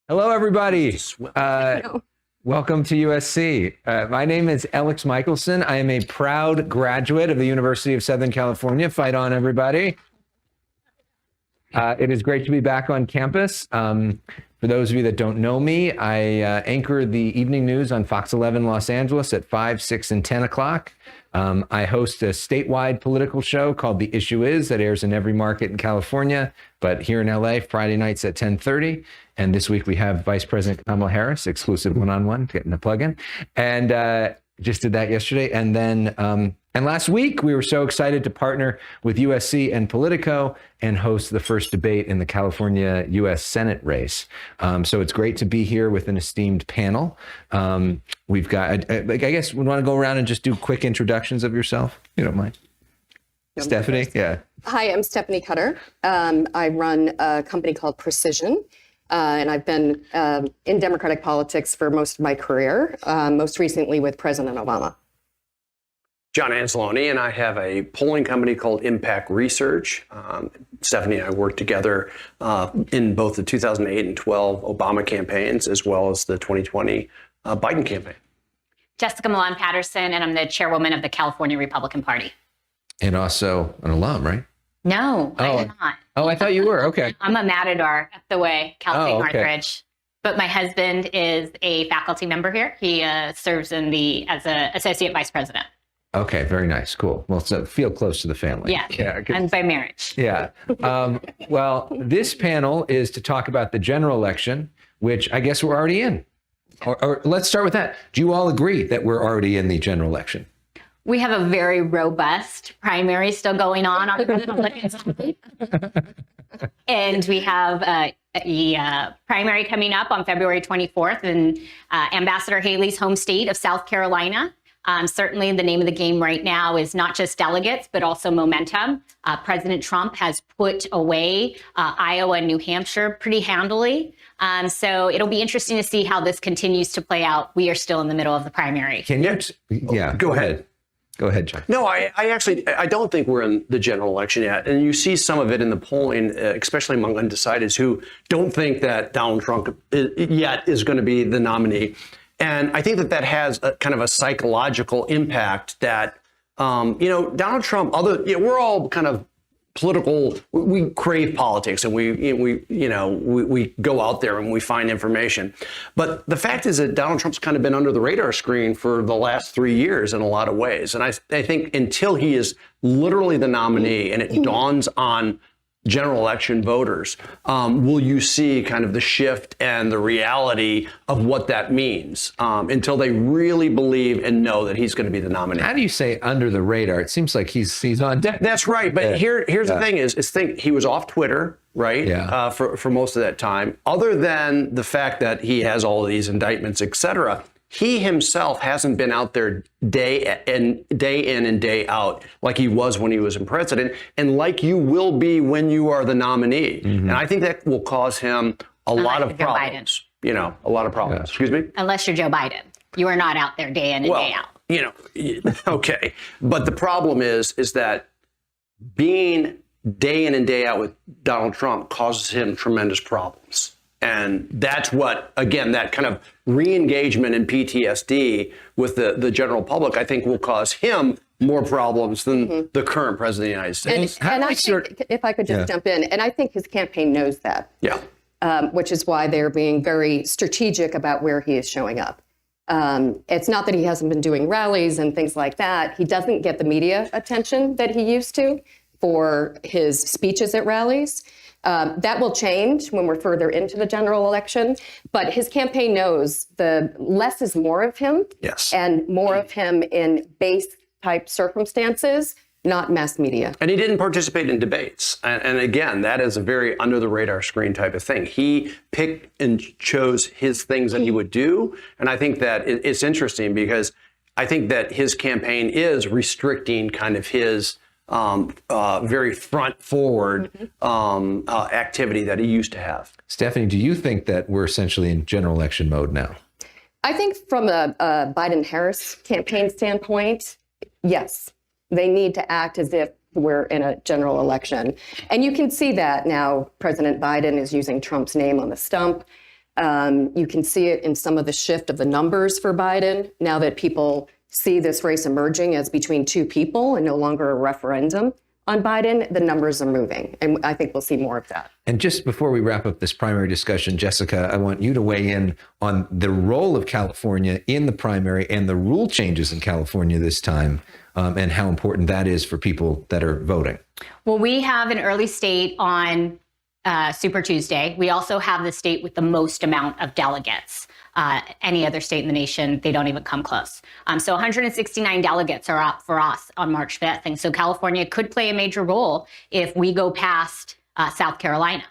Hello, everybody. Welcome to USC. My name is Elex Michaelson. I am a proud graduate of the University of Southern California. Fight on, everybody. It is great to be back on campus. For those of you that don't know me, I anchor the evening news on Fox 11 Los Angeles at 5, 6, and 10 o'clock. I host a statewide political show called The Issue Is that airs in every market in California, but here in LA, Friday nights at 10:30. And this week we have Vice President Kamala Harris, exclusive one-on-one, getting the plug in. And just did that yesterday. And then, and last week we were so excited to partner with USC and POLITICO and host the first debate in the California US Senate race. So it's great to be here with an esteemed panel. We've got, I guess we want to go around and just do quick introductions of yourself, if you don't mind. Stephanie, yeah. Hi, I'm Stephanie Cutter. I run a company called Precision. And I've been in Democratic politics for most of my career, most recently with President Obama. John Anzalone, and I have a polling company called Impact Research. Stephanie and I worked together in both the 2008 and 12 Obama campaigns, as well as the 2020 Biden campaign. Jessica Millan Patterson, and I'm the chairwoman of the California Republican Party. And also an alum, right? No, I am not. Oh, I thought you were. Okay. I'm a Matador up the way, Cal State okay. Northridge. But my husband is a faculty member here. He serves as an associate vice president. Okay, very nice. Cool. Well, so feel close to the family. Yeah, and by marriage. Yeah. Well, this panel is to talk about the general election, which I guess we're already in. Or let's start with that. Do you all agree that we're already in the general election? We have a very robust primary still going on the Republican side. And we have a primary coming up on February 24th in Ambassador Haley's home state of South Carolina. Certainly the name of the game right now is not just delegates, but also momentum. President Trump has put away Iowa and New Hampshire pretty handily. So it'll be interesting to see how this continues to play out. We are still in the middle of the primary. Can you? Yeah, go ahead. Go ahead, John. No, I don't think we're in the general election yet. And you see some of it in the polling, especially among undecideds who don't think that Donald Trump yet is going to be the nominee. And I think that has a kind of a psychological impact that, Donald Trump, we're all kind of political, we crave politics and we go out there and we find information. But the fact is that Donald Trump's kind of been under the radar screen for the last 3 years in a lot of ways. And I think until he is literally the nominee and it dawns on general election voters, will you see kind of the shift and the reality of what that means until they really believe and know that he's going to be the nominee. How do you say under the radar? It seems like he's on deck. That's right. But here's the thing is he was off Twitter, right? Yeah. For most of that time. Other than the fact that he has all of these indictments, et cetera, he himself hasn't been out there day in and day out like he was when he was in president, and like you will be when you are the nominee. Mm-hmm. And I think that will cause him a lot of problems. A lot of problems. Yeah. Excuse me? Unless you're Joe Biden. You are not out there day in and day out. Okay. But the problem is that being day in and day out with Donald Trump causes him tremendous problems. And that's what, again, that kind of re-engagement in PTSD with the general public, I think will cause him more problems than the current president of the United States. And I think, if I could just jump in, and I think his campaign knows that. Yeah. Which is why they're being very strategic about where he is showing up. It's not that he hasn't been doing rallies and things like that. He doesn't get the media attention that he used to for his speeches at rallies. That will change when we're further into the general election. But his campaign knows the less is more of him. Yes. And more of him in base type circumstances, not mass media. And he didn't participate in debates. And again, that is a very under the radar screen type of thing. He picked and chose his things that he would do. And I think that it's interesting because I think that his campaign is restricting kind of his very front forward activity that he used to have. Stephanie, do you think that we're essentially in general election mode now? I think from a Biden-Harris campaign standpoint, yes. They need to act as if we're in a general election. And you can see that now President Biden is using Trump's name on the stump. You can see it in some of the shift of the numbers for Biden. Now that people see this race emerging as between two people and no longer a referendum on Biden, the numbers are moving. And I think we'll see more of that. And just before we wrap up this primary discussion, Jessica, I want you to weigh in on the role of California in the primary and the rule changes in California this time, and how important that is for people that are voting. Well, we have an early state on Super Tuesday. We also have the state with the most amount of delegates. Any other state in the nation, they don't even come close. So 169 delegates are up for us on March 5th. And so California could play a major role if we go past South Carolina.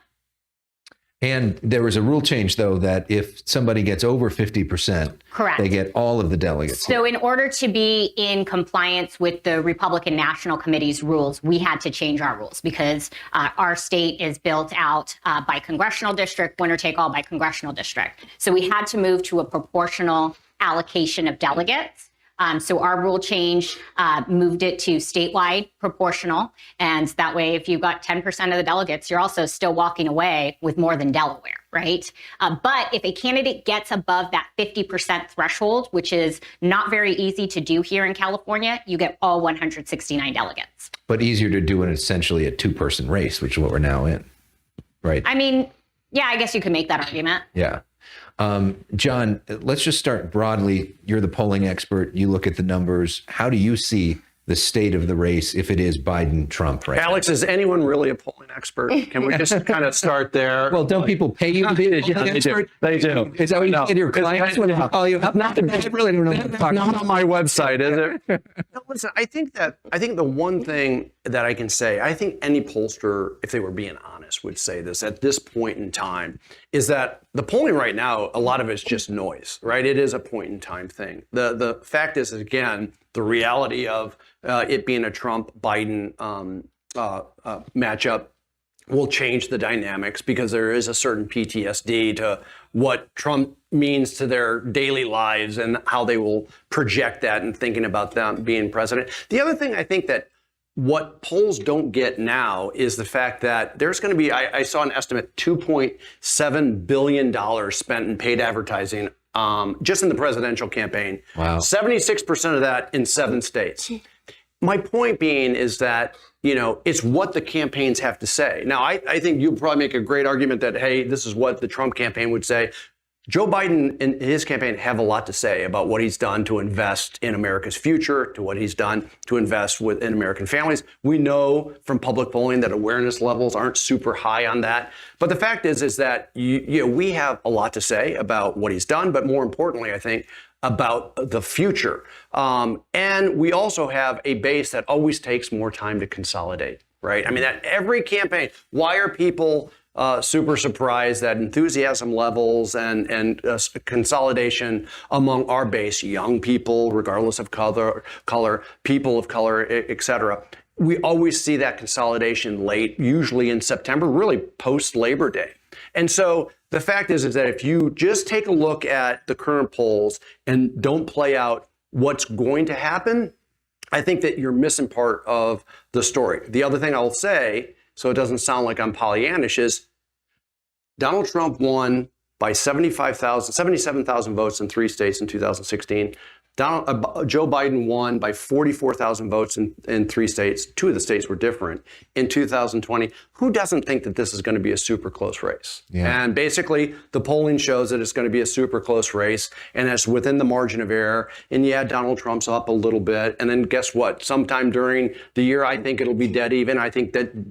And there was a rule change, though, that if somebody gets over 50%, Correct. they get all of the delegates. So in order to be in compliance with the Republican National Committee's rules, we had to change our rules because our state is built out by congressional district, winner take all by congressional district. So we had to move to a proportional allocation of delegates. So our rule change moved it to statewide proportional. And that way, if you've got 10% of the delegates, you're also still walking away with more than Delaware, right? But if a candidate gets above that 50% threshold, which is not very easy to do here in California, you get all 169 delegates. But easier to do in essentially a two-person race, which is what we're now in, right? I mean, yeah, I guess you could make that argument. Yeah. John, let's just start broadly. You're the polling expert. You look at the numbers. How do you see the state of the race if it is Biden-Trump right Alex, is anyone really a polling expert? Can we just kind of start there? Well, don't people pay you to be a polling expert? They do. Is that what you say to your clients when they call you up? I really don't know what to talk Not about. on my website, is it? No, listen, I think the one thing that I can say, I think any pollster, if they were being honest, would say this at this point in time, is that the polling right now, a lot of it's just noise, right? It is a point in time thing. The fact is, again, the reality of it being a Trump-Biden matchup will change the dynamics because there is a certain PTSD to what Trump means to their daily lives and how they will project that and thinking about them being president. The other thing I think that what polls don't get now is the fact that there's going to be, I saw an estimate, $2.7 billion spent in paid advertising just in the presidential campaign. Wow. 76% of that in 7 states. My point being is that, it's what the campaigns have to say. Now, I think you'll probably make a great argument that, hey, this is what the Trump campaign would say. Joe Biden and his campaign have a lot to say about what he's done to invest in America's future, to what he's done to invest in American families. We know from public polling that awareness levels aren't super high on that. But the fact is that we have a lot to say about what he's done, but more importantly, I think, about the future. And we also have a base that always takes more time to consolidate, right? I mean, that every campaign, why are people super surprised that enthusiasm levels and consolidation among our base, young people, regardless of color, people of color, et cetera. We always see that consolidation late, usually in September, really post Labor Day. And so the fact is that if you just take a look at the current polls and don't play out what's going to happen, I think that you're missing part of the story. The other thing I'll say, so it doesn't sound like I'm Pollyannish, is Donald Trump won by 77,000 votes in 3 states in 2016. Joe Biden won by 44,000 votes in 3 states. 2 of the states were different in 2020. Who doesn't think that this is going to be a super close race? Yeah. And basically, the polling shows that it's going to be a super close race, and it's within the margin of error. And yeah, Donald Trump's up a little bit. And then guess what? Sometime during the year, I think it'll be dead even. I think that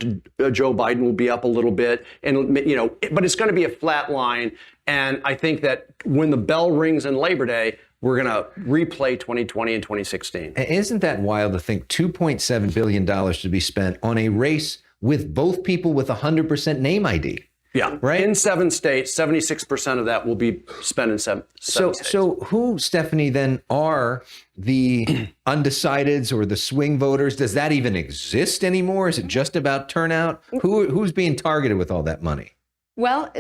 Joe Biden will be up a little bit, and but it's going to be a flat line. And I think that when the bell rings in Labor Day, we're going to replay 2020 and 2016. Isn't that wild to think $2.7 billion to be spent on a race with both people with 100% name ID? Yeah. Right. In 7 states, 76% of that will be spent in 7 states. So who, Stephanie, then are the undecideds or the swing voters? Does that even exist anymore? Is it just about turnout? Who's being targeted with all that money? Well,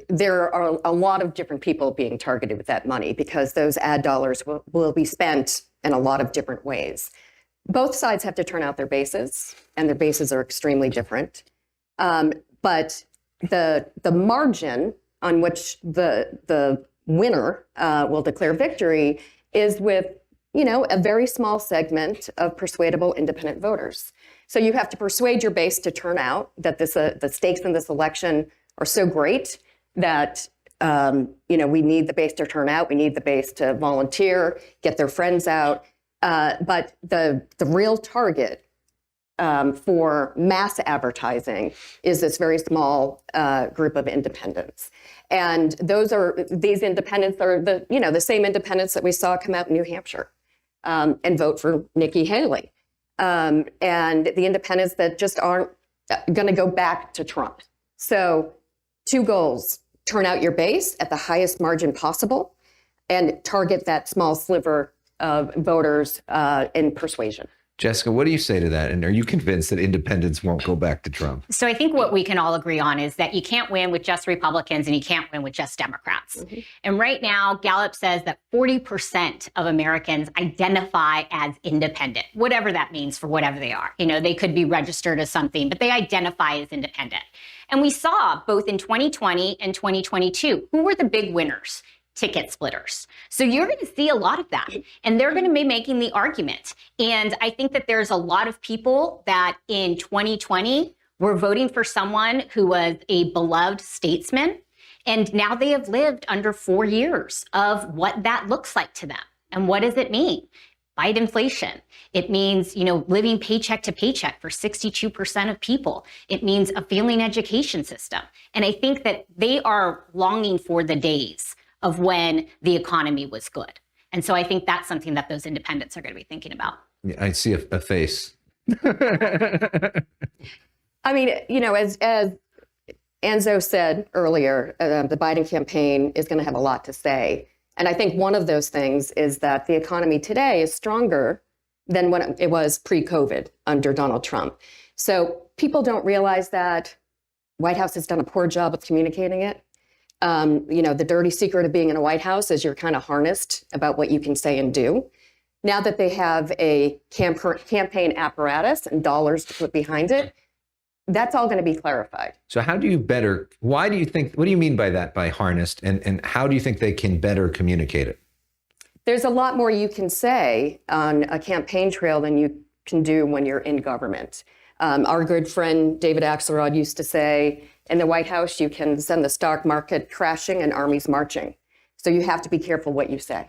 there are a lot of different people being targeted with that money because those ad dollars will be spent in a lot of different ways. Both sides have to turn out their bases, and their bases are extremely different. But the margin on which the winner will declare victory is with, a very small segment of persuadable independent voters. So you have to persuade your base to turn out, that the stakes in this election are so great that we need the base to turn out. We need the base to volunteer, get their friends out. But the real target for mass advertising is this very small group of independents. And these independents are the same independents that we saw come out in New Hampshire and vote for Nikki Haley. And the independents that just aren't going to go back to Trump. So 2 goals: turn out your base at the highest margin possible and target that small sliver of voters in persuasion. Jessica, what do you say to that? And are you convinced that independents won't go back to Trump? So I think what we can all agree on is that you can't win with just Republicans and you can't win with just Democrats. Mm-hmm. And right now, Gallup says that 40% of Americans identify as independent, whatever that means for whatever they are. They could be registered as something, but they identify as independent. And we saw both in 2020 and 2022, who were the big winners? Ticket splitters. So you're going to see a lot of that, and they're going to be making the argument. And I think that there's a lot of people that in 2020 were voting for someone who was a beloved statesman, and now they have lived under 4 years of what that looks like to them. And what does it mean? Fight inflation. It means, living paycheck to paycheck for 62% of people. It means a failing education system. And I think that they are longing for the days of when the economy was good. And so I think that's something that those independents are going to be thinking about. Yeah, I see a face. I mean, as Anzo said earlier, the Biden campaign is going to have a lot to say. And I think one of those things is that the economy today is stronger than when it was pre-COVID under Donald Trump. So people don't realize that. White House has done a poor job of communicating it. The dirty secret of being in a White House is you're kind of harnessed about what you can say and do. Now that they have a campaign apparatus and dollars to put behind it, that's all going to be clarified. So what do you mean by that, by harnessed, and how do you think they can better communicate it? There's a lot more you can say on a campaign trail than you can do when you're in government. Our good friend David Axelrod used to say, in the White House, you can send the stock market crashing and armies marching. So you have to be careful what you say.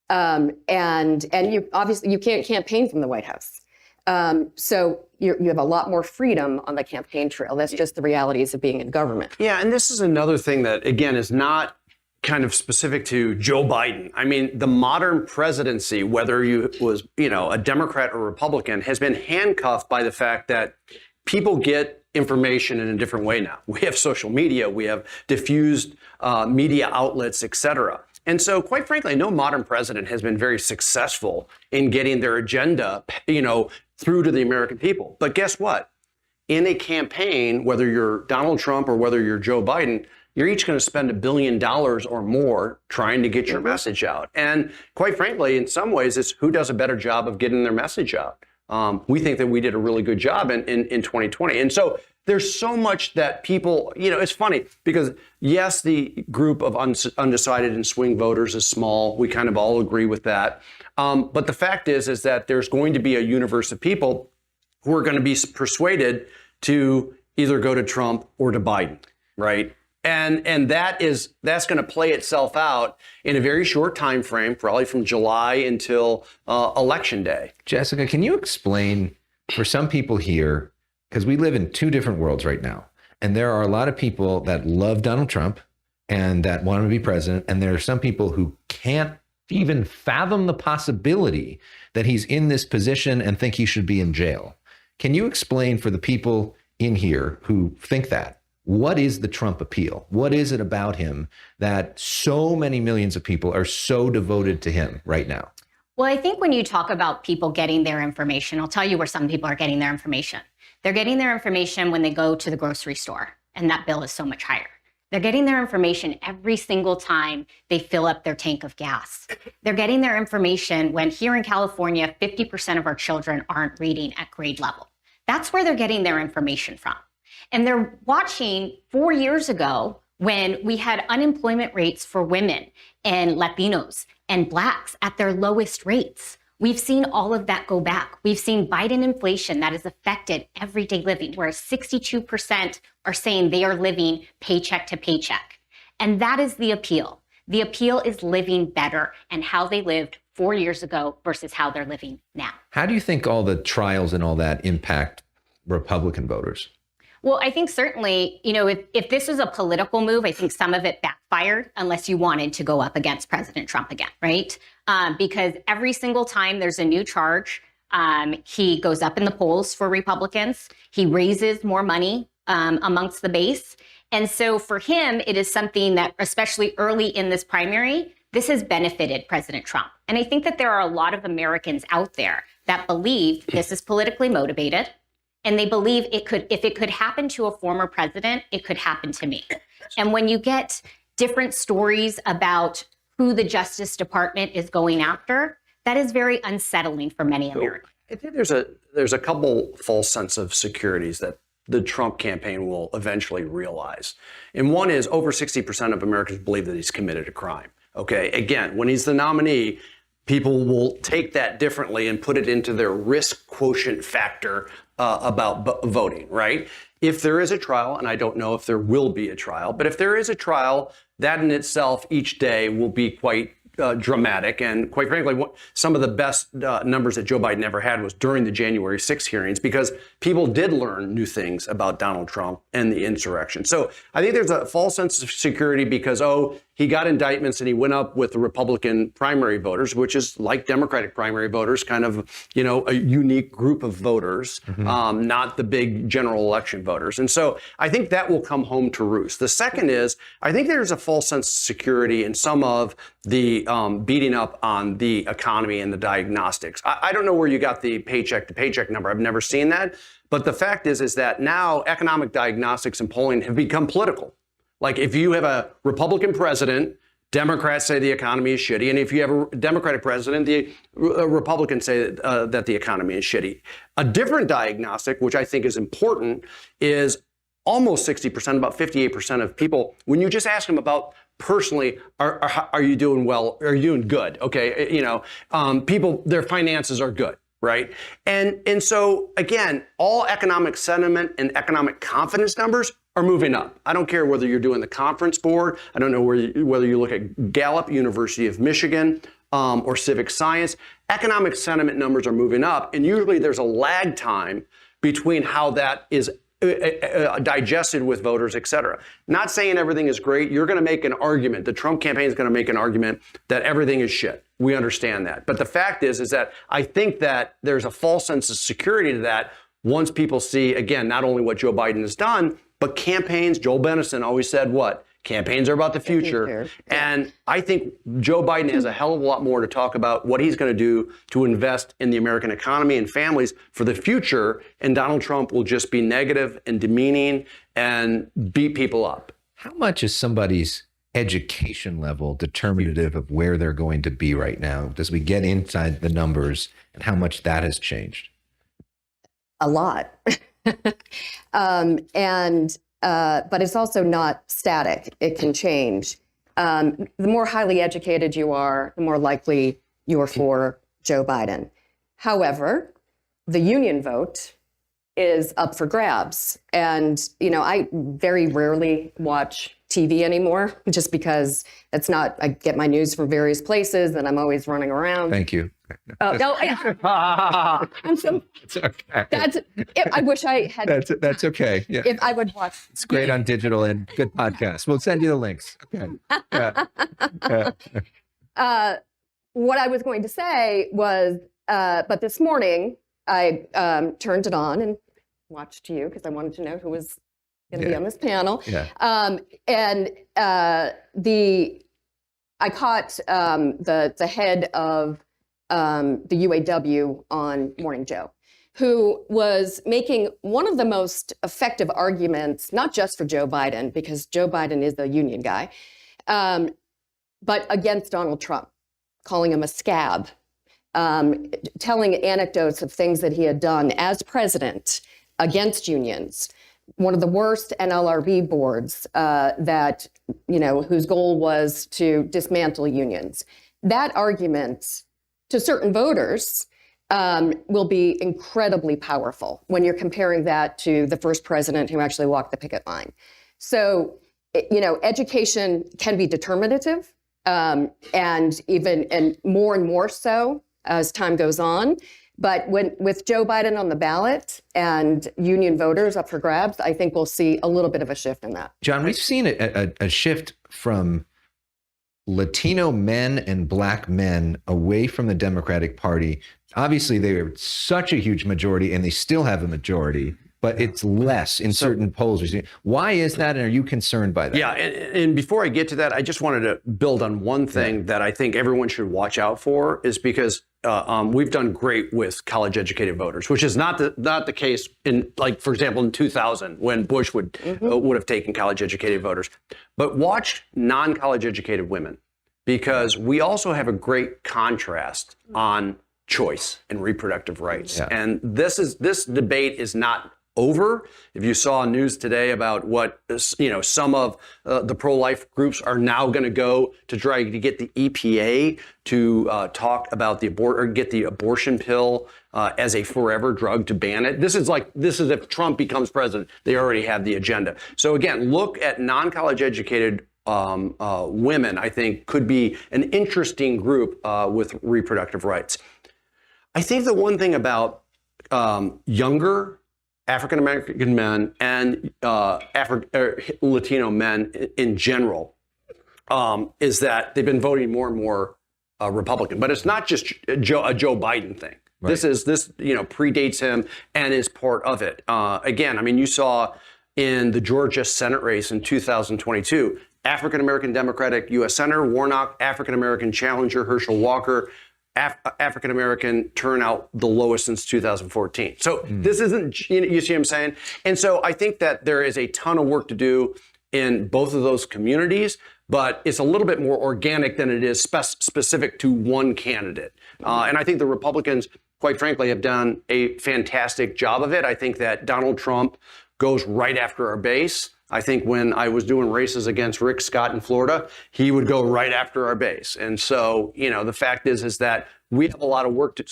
And you obviously, you can't campaign from the White House. So you have a lot more freedom on the campaign trail. That's just the realities of being in government. Yeah, and this is another thing that, again, is not kind of specific to Joe Biden. I mean, the modern presidency, whether you was, a Democrat or Republican, has been handcuffed by the fact that people get information in a different way now. We have social media, we have diffused media outlets, et cetera. And so, quite frankly, no modern president has been very successful in getting their agenda, through to the American people. But guess what? In a campaign, whether you're Donald Trump or whether you're Joe Biden, you're each going to spend $1 billion or more trying to get your message out. And quite frankly, in some ways, it's who does a better job of getting their message out. We think that we did a really good job in 2020. And so there's so much that people, it's funny because yes, the group of undecided and swing voters is small. We kind of all agree with that. But the fact is that there's going to be a universe of people who are going to be persuaded to either go to Trump or to Biden, right? And that's going to play itself out in a very short time frame, probably from July until Election Day. Jessica, can you explain for some people here, because we live in 2 different worlds right now, and there are a lot of people that love Donald Trump and that want him to be president, and there are some people who can't even fathom the possibility that he's in this position and think he should be in jail. Can you explain for the people in here who think that? What is the Trump appeal? What is it about him that so many millions of people are so devoted to him right now? Well, I think when you talk about people getting their information, I'll tell you where some people are getting their information. They're getting their information when they go to the grocery store, and that bill is so much higher. They're getting their information every single time they fill up their tank of gas. They're getting their information when here in California, 50% of our children aren't reading at grade level. That's where they're getting their information from. And they're watching 4 years ago when we had unemployment rates for women and Latinos and Blacks at their lowest rates. We've seen all of that go back. We've seen Biden inflation that has affected everyday living, where 62% are saying they are living paycheck to paycheck. And that is the appeal. The appeal is living better and how they lived 4 years ago versus how they're living now. How do you think all the trials and all that impact Republican voters? Well, I think certainly, if this was a political move, I think some of it backfired unless you wanted to go up against President Trump again, right? Because every single time there's a new charge, he goes up in the polls for Republicans. He raises more money amongst the base. And so for him, it is something that, especially early in this primary, this has benefited President Trump. And I think that there are a lot of Americans out there that believe this is politically motivated. And they believe if it could happen to a former president, it could happen to me. And when you get different stories about who the Justice Department is going after, that is very unsettling for many Americans. I think there's a couple false sense of securities that the Trump campaign will eventually realize. And one is over 60% of Americans believe that he's committed a crime. Okay, again, when he's the nominee, people will take that differently and put it into their risk quotient factor about voting, right? If there is a trial, and I don't know if there will be a trial, but if there is a trial, that in itself each day will be quite dramatic. And quite frankly, some of the best numbers that Joe Biden ever had was during the January 6th hearings, because people did learn new things about Donald Trump and the insurrection. So I think there's a false sense of security because, he got indictments and he went up with the Republican primary voters, which is like Democratic primary voters, kind of, a unique group of voters, not the big general election voters. And so I think that will come home to roost. The second is, I think there's a false sense of security in some of the beating up on the economy and the diagnostics. I don't know where you got the paycheck to paycheck number. I've never seen that. But the fact is that now economic diagnostics and polling have become political. Like if you have a Republican president, Democrats say the economy is shitty. And if you have a Democratic president, the Republicans say that the economy is shitty. A different diagnostic, which I think is important, is almost 60%, about 58% of people, when you just ask them about personally, are you doing well? Are you doing good? Okay, people, their finances are good. Right. And so, again, all economic sentiment and economic confidence numbers are moving up. I don't care whether you're doing the Conference Board. I don't know whether you look at Gallup, University of Michigan, or Civic Science. Economic sentiment numbers are moving up. And usually there's a lag time between how that is digested with voters, et cetera. Not saying everything is great. You're going to make an argument. The Trump campaign is going to make an argument that everything is shit. We understand that. But the fact is that I think that there's a false sense of security to that once people see, again, not only what Joe Biden has done, but campaigns. Joel Benison always said what? Campaigns are about the future. And I think Joe Biden has a hell of a lot more to talk about what he's going to do to invest in the American economy and families for the future. And Donald Trump will just be negative and demeaning and beat people up. How much is somebody's education level determinative of where they're going to be right now? As we get inside the numbers and how much that has changed? A lot. But it's also not static. It can change. The more highly educated you are, the more likely you're for Joe Biden. However, the union vote is up for grabs. And, I very rarely watch TV anymore just because I get my news from various places and I'm always running around. Thank you. Oh, no. It's okay. I wish I had. That's okay. Yeah. If I would watch. It's great on digital and good podcast. We'll send you the links. Okay. Yeah. What I was going to say was, but this morning I turned it on and watched you because I wanted to know who was going to be on this panel. Yeah. I caught the head of the UAW on Morning Joe, who was making one of the most effective arguments, not just for Joe Biden, because Joe Biden is the union guy, but against Donald Trump, calling him a scab, telling anecdotes of things that he had done as president against unions, one of the worst NLRB boards that, whose goal was to dismantle unions. That argument to certain voters will be incredibly powerful when you're comparing that to the first president who actually walked the picket line. So, education can be determinative, and more so as time goes on. But with Joe Biden on the ballot and union voters up for grabs, I think we'll see a little bit of a shift in that. John, we've seen a shift from Latino men and Black men away from the Democratic Party. Obviously, they are such a huge majority, and they still have a majority, but it's less in certain polls. Why is that, and are you concerned by that? Yeah, and before I get to that, I just wanted to build on one thing that I think everyone should watch out for, is because we've done great with college-educated voters, which is not the case in, like, for example, in 2000 when Bush would have taken college-educated voters. But watch non-college-educated women, because we also have a great contrast on choice and reproductive rights. Yeah. And this debate is not over. If you saw news today about what some of the pro-life groups are now going to go to try to get the EPA to talk about get the abortion pill as a forever drug to ban it. This is if Trump becomes president, they already have the agenda. So again, look at non-college educated women. I think could be an interesting group with reproductive rights. I think the one thing about younger African-American men and Latino men in general is that they've been voting more and more Republican. But it's not just a Joe Biden thing. Right. This predates him and is part of it. Again, I mean, you saw in the Georgia Senate race in 2022, African-American Democratic U.S. Senator Warnock, African-American challenger Herschel Walker, African-American turnout the lowest since 2014. So this isn't, you see what I'm saying? And so I think that there is a ton of work to do in both of those communities, but it's a little bit more organic than it is specific to one candidate. And I think the Republicans, quite frankly, have done a fantastic job of it. I think that Donald Trump goes right after our base. I think when I was doing races against Rick Scott in Florida, he would go right after our base. And so, the fact is that we have a lot of work to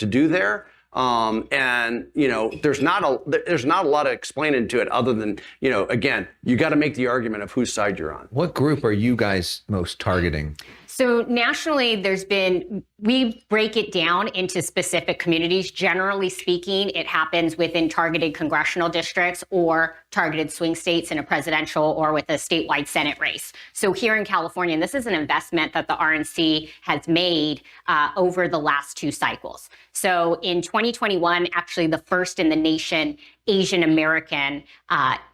do there. And there's not a lot of explaining to it other than, again, you got to make the argument of whose side you're on. What group are you guys most targeting? So nationally, we break it down into specific communities. Generally speaking, it happens within targeted congressional districts or targeted swing states in a presidential or with a statewide Senate race. So here in California, and this is an investment that the RNC has made over the last two cycles. So in 2021, actually the first in the nation Asian American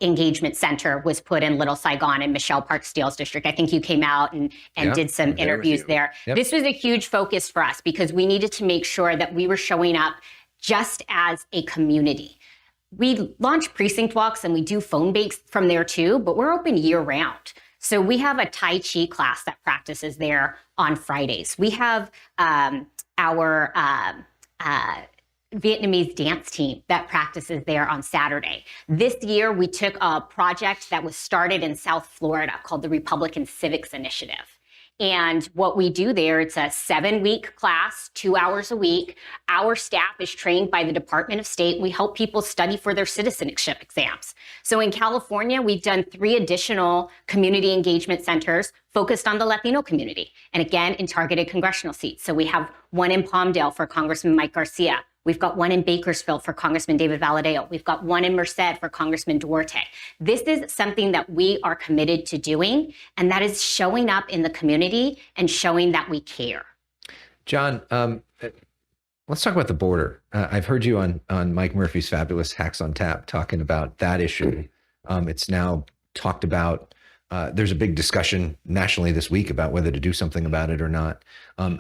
engagement center was put in Little Saigon in Michelle Park Steele's district. I think you came out and did some interviews there. Yep. This was a huge focus for us because we needed to make sure that we were showing up just as a community. We launch precinct walks and we do phone banks from there too, but we're open year round. So we have a Tai Chi class that practices there on Fridays. We have our Vietnamese dance team that practices there on Saturday. This year, we took a project that was started in South Florida called the Republican Civics Initiative. And what we do there, it's a 7-week class, 2 hours a week. Our staff is trained by the Department of State. We help people study for their citizenship exams. So in California, we've done 3 additional community engagement centers focused on the Latino community. And again, in targeted congressional seats. So we have one in Palmdale for Congressman Mike Garcia. We've got one in Bakersfield for Congressman David Valadao. We've got one in Merced for Congressman Duarte. This is something that we are committed to doing, and that is showing up in the community and showing that we care. John, let's talk about the border. I've heard you on Mike Murphy's fabulous Hacks on Tap talking about that issue. It's now talked about. There's a big discussion nationally this week about whether to do something about it or not.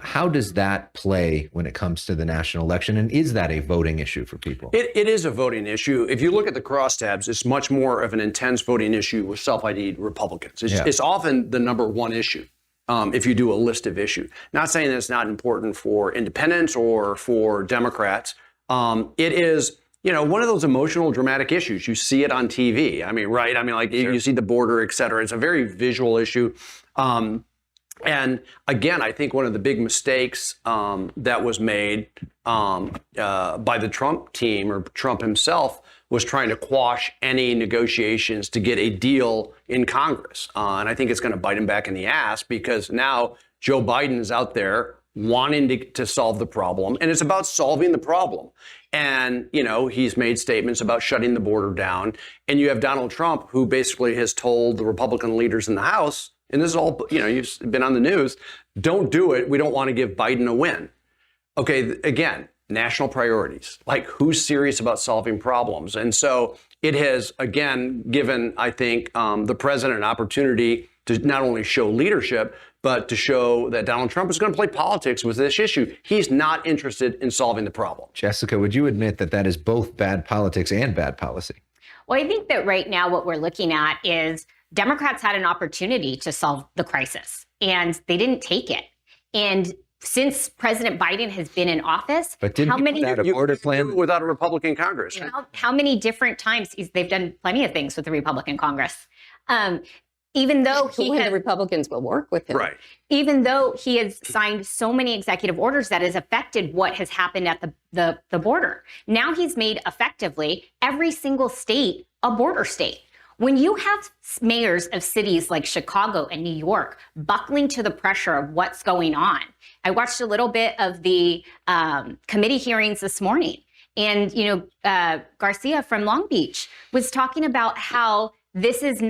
How does that play when it comes to the national election? And is that a voting issue for people? It is a voting issue. If you look at the crosstabs, it's much more of an intense voting issue with self-ID'd Republicans. It's often the number one issue if you do a list of issues. Not saying that it's not important for independents or for Democrats. It is one of those emotional, dramatic issues. You see it on TV. I mean, right? I mean, like you see the border, et cetera. It's a very visual issue. And again, I think one of the big mistakes that was made by the Trump team or Trump himself was trying to quash any negotiations to get a deal in Congress. And I think it's going to bite him back in the ass, because now Joe Biden is out there wanting to solve the problem, and it's about solving the problem. And, he's made statements about shutting the border down. And you have Donald Trump, who basically has told the Republican leaders in the House, and this is all, you've been on the news, don't do it. We don't want to give Biden a win. Okay, again, national priorities, like who's serious about solving problems? And so it has, again, given, I think, the president an opportunity to not only show leadership, but to show that Donald Trump is going to play politics with this issue. He's not interested in solving the problem. Jessica, would you admit that that is both bad politics and bad policy? Well, I think that right now what we're looking at is Democrats had an opportunity to solve the crisis, and they didn't take it. And since President Biden has been in office, but didn't how many a border plan without a Republican Congress? How many different times they've done plenty of things with the Republican Congress. Even though the Republicans will work with him. Right. Even though he has signed so many executive orders that has affected what has happened at the border. Now he's made effectively every single state a border state. When you have mayors of cities like Chicago and New York buckling to the pressure of what's going on. I watched a little bit of the committee hearings this morning. And, Garcia from Long Beach was talking about how this has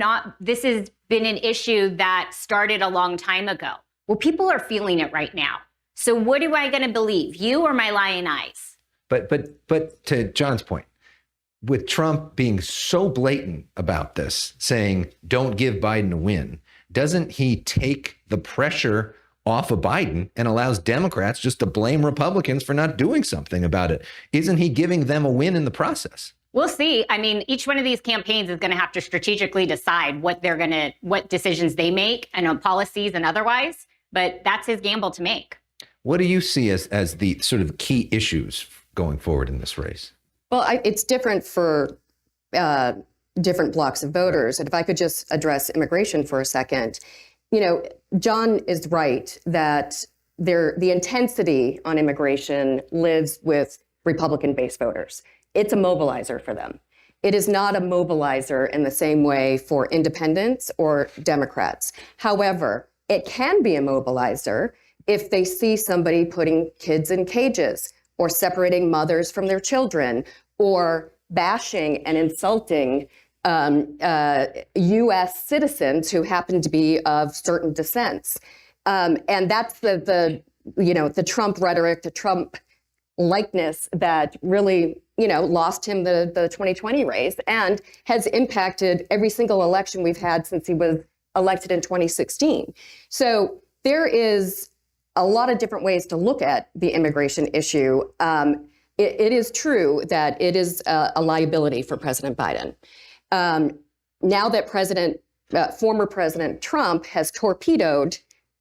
been an issue that started a long time ago. Well, people are feeling it right now. So what am I going to believe, you or my lying eyes? But to John's point, with Trump being so blatant about this, saying, don't give Biden a win, doesn't he take the pressure off of Biden and allows Democrats just to blame Republicans for not doing something about it? Isn't he giving them a win in the process? We'll see. I mean, each one of these campaigns is going to have to strategically decide what decisions they make, and on policies and otherwise, but that's his gamble to make. What do you see as the sort of key issues going forward in this race? Well, it's different for different blocks of voters. And if I could just address immigration for a second, John is right that the intensity on immigration lives with Republican-based voters. It's a mobilizer for them. It is not a mobilizer in the same way for independents or Democrats. However, it can be a mobilizer if they see somebody putting kids in cages or separating mothers from their children or bashing and insulting U.S. citizens who happen to be of certain descents. And that's the Trump rhetoric, the Trump likeness that really, lost him the 2020 race and has impacted every single election we've had since he was elected in 2016. So there is a lot of different ways to look at the immigration issue. It is true that it is a liability for President Biden. Now that former President Trump has torpedoed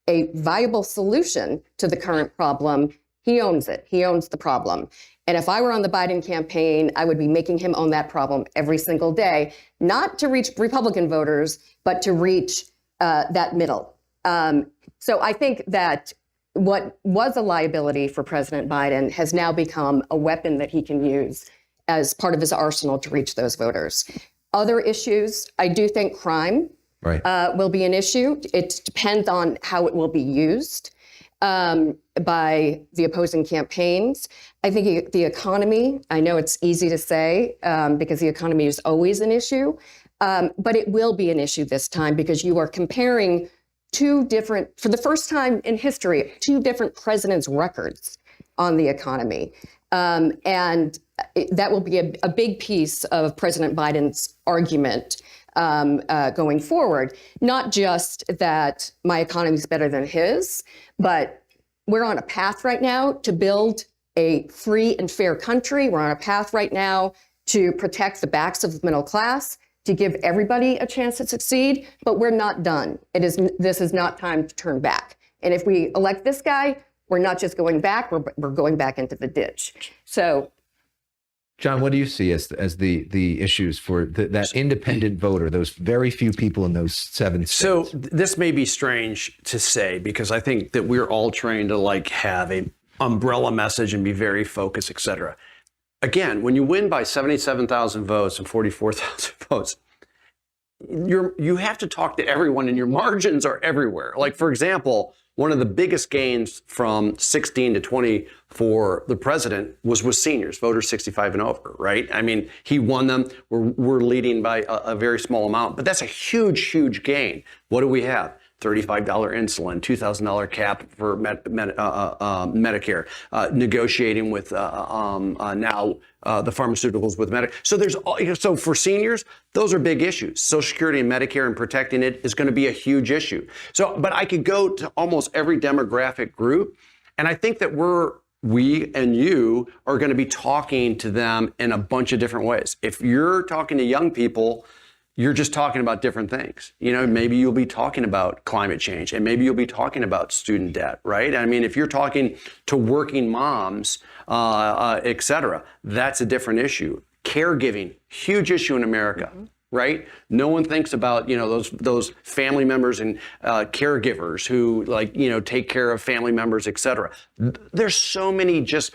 a viable solution to the current problem, he owns it. He owns the problem. And if I were on the Biden campaign, I would be making him own that problem every single day, not to reach Republican voters, but to reach that middle. So I think that what was a liability for President Biden has now become a weapon that he can use as part of his arsenal to reach those voters. Other issues, I do think crime will be an issue. It depends on how it will be used by the opposing campaigns. I think the economy, I know it's easy to say because the economy is always an issue, but it will be an issue this time because you are comparing for the first time in history, two different presidents' records on the economy. And that will be a big piece of President Biden's argument going forward. Not just that my economy is better than his, but we're on a path right now to build a free and fair country. We're on a path right now to protect the backs of the middle class, to give everybody a chance to succeed, but we're not done. This is not time to turn back. And if we elect this guy, we're not just going back, we're going back into the ditch. So John, what do you see as the issues for that independent voter, those very few people in those 7 states? So this may be strange to say because I think that we're all trained to like have a umbrella message and be very focused, et cetera. Again, when you win by 77,000 votes and 44,000 votes, you have to talk to everyone and your margins are everywhere. Like, for example, one of the biggest gains from 16 to 20 for the president was with seniors, voters 65 and over, right? I mean, he won them. We're leading by a very small amount, but that's a huge, huge gain. What do we have? $35 insulin, $2,000 cap for Medicare, negotiating with now the pharmaceuticals with Medicare. So for seniors, those are big issues. Social Security and Medicare and protecting it is going to be a huge issue. But I could go to almost every demographic group, and I think that we and you are going to be talking to them in a bunch of different ways. If you're talking to young people, you're just talking about different things. Maybe you'll be talking about climate change and maybe you'll be talking about student debt, right? I mean, if you're talking to working moms, et cetera, that's a different issue. Caregiving, huge issue in America, right? No one thinks about, those family members and caregivers who take care of family members, et cetera. There's so many just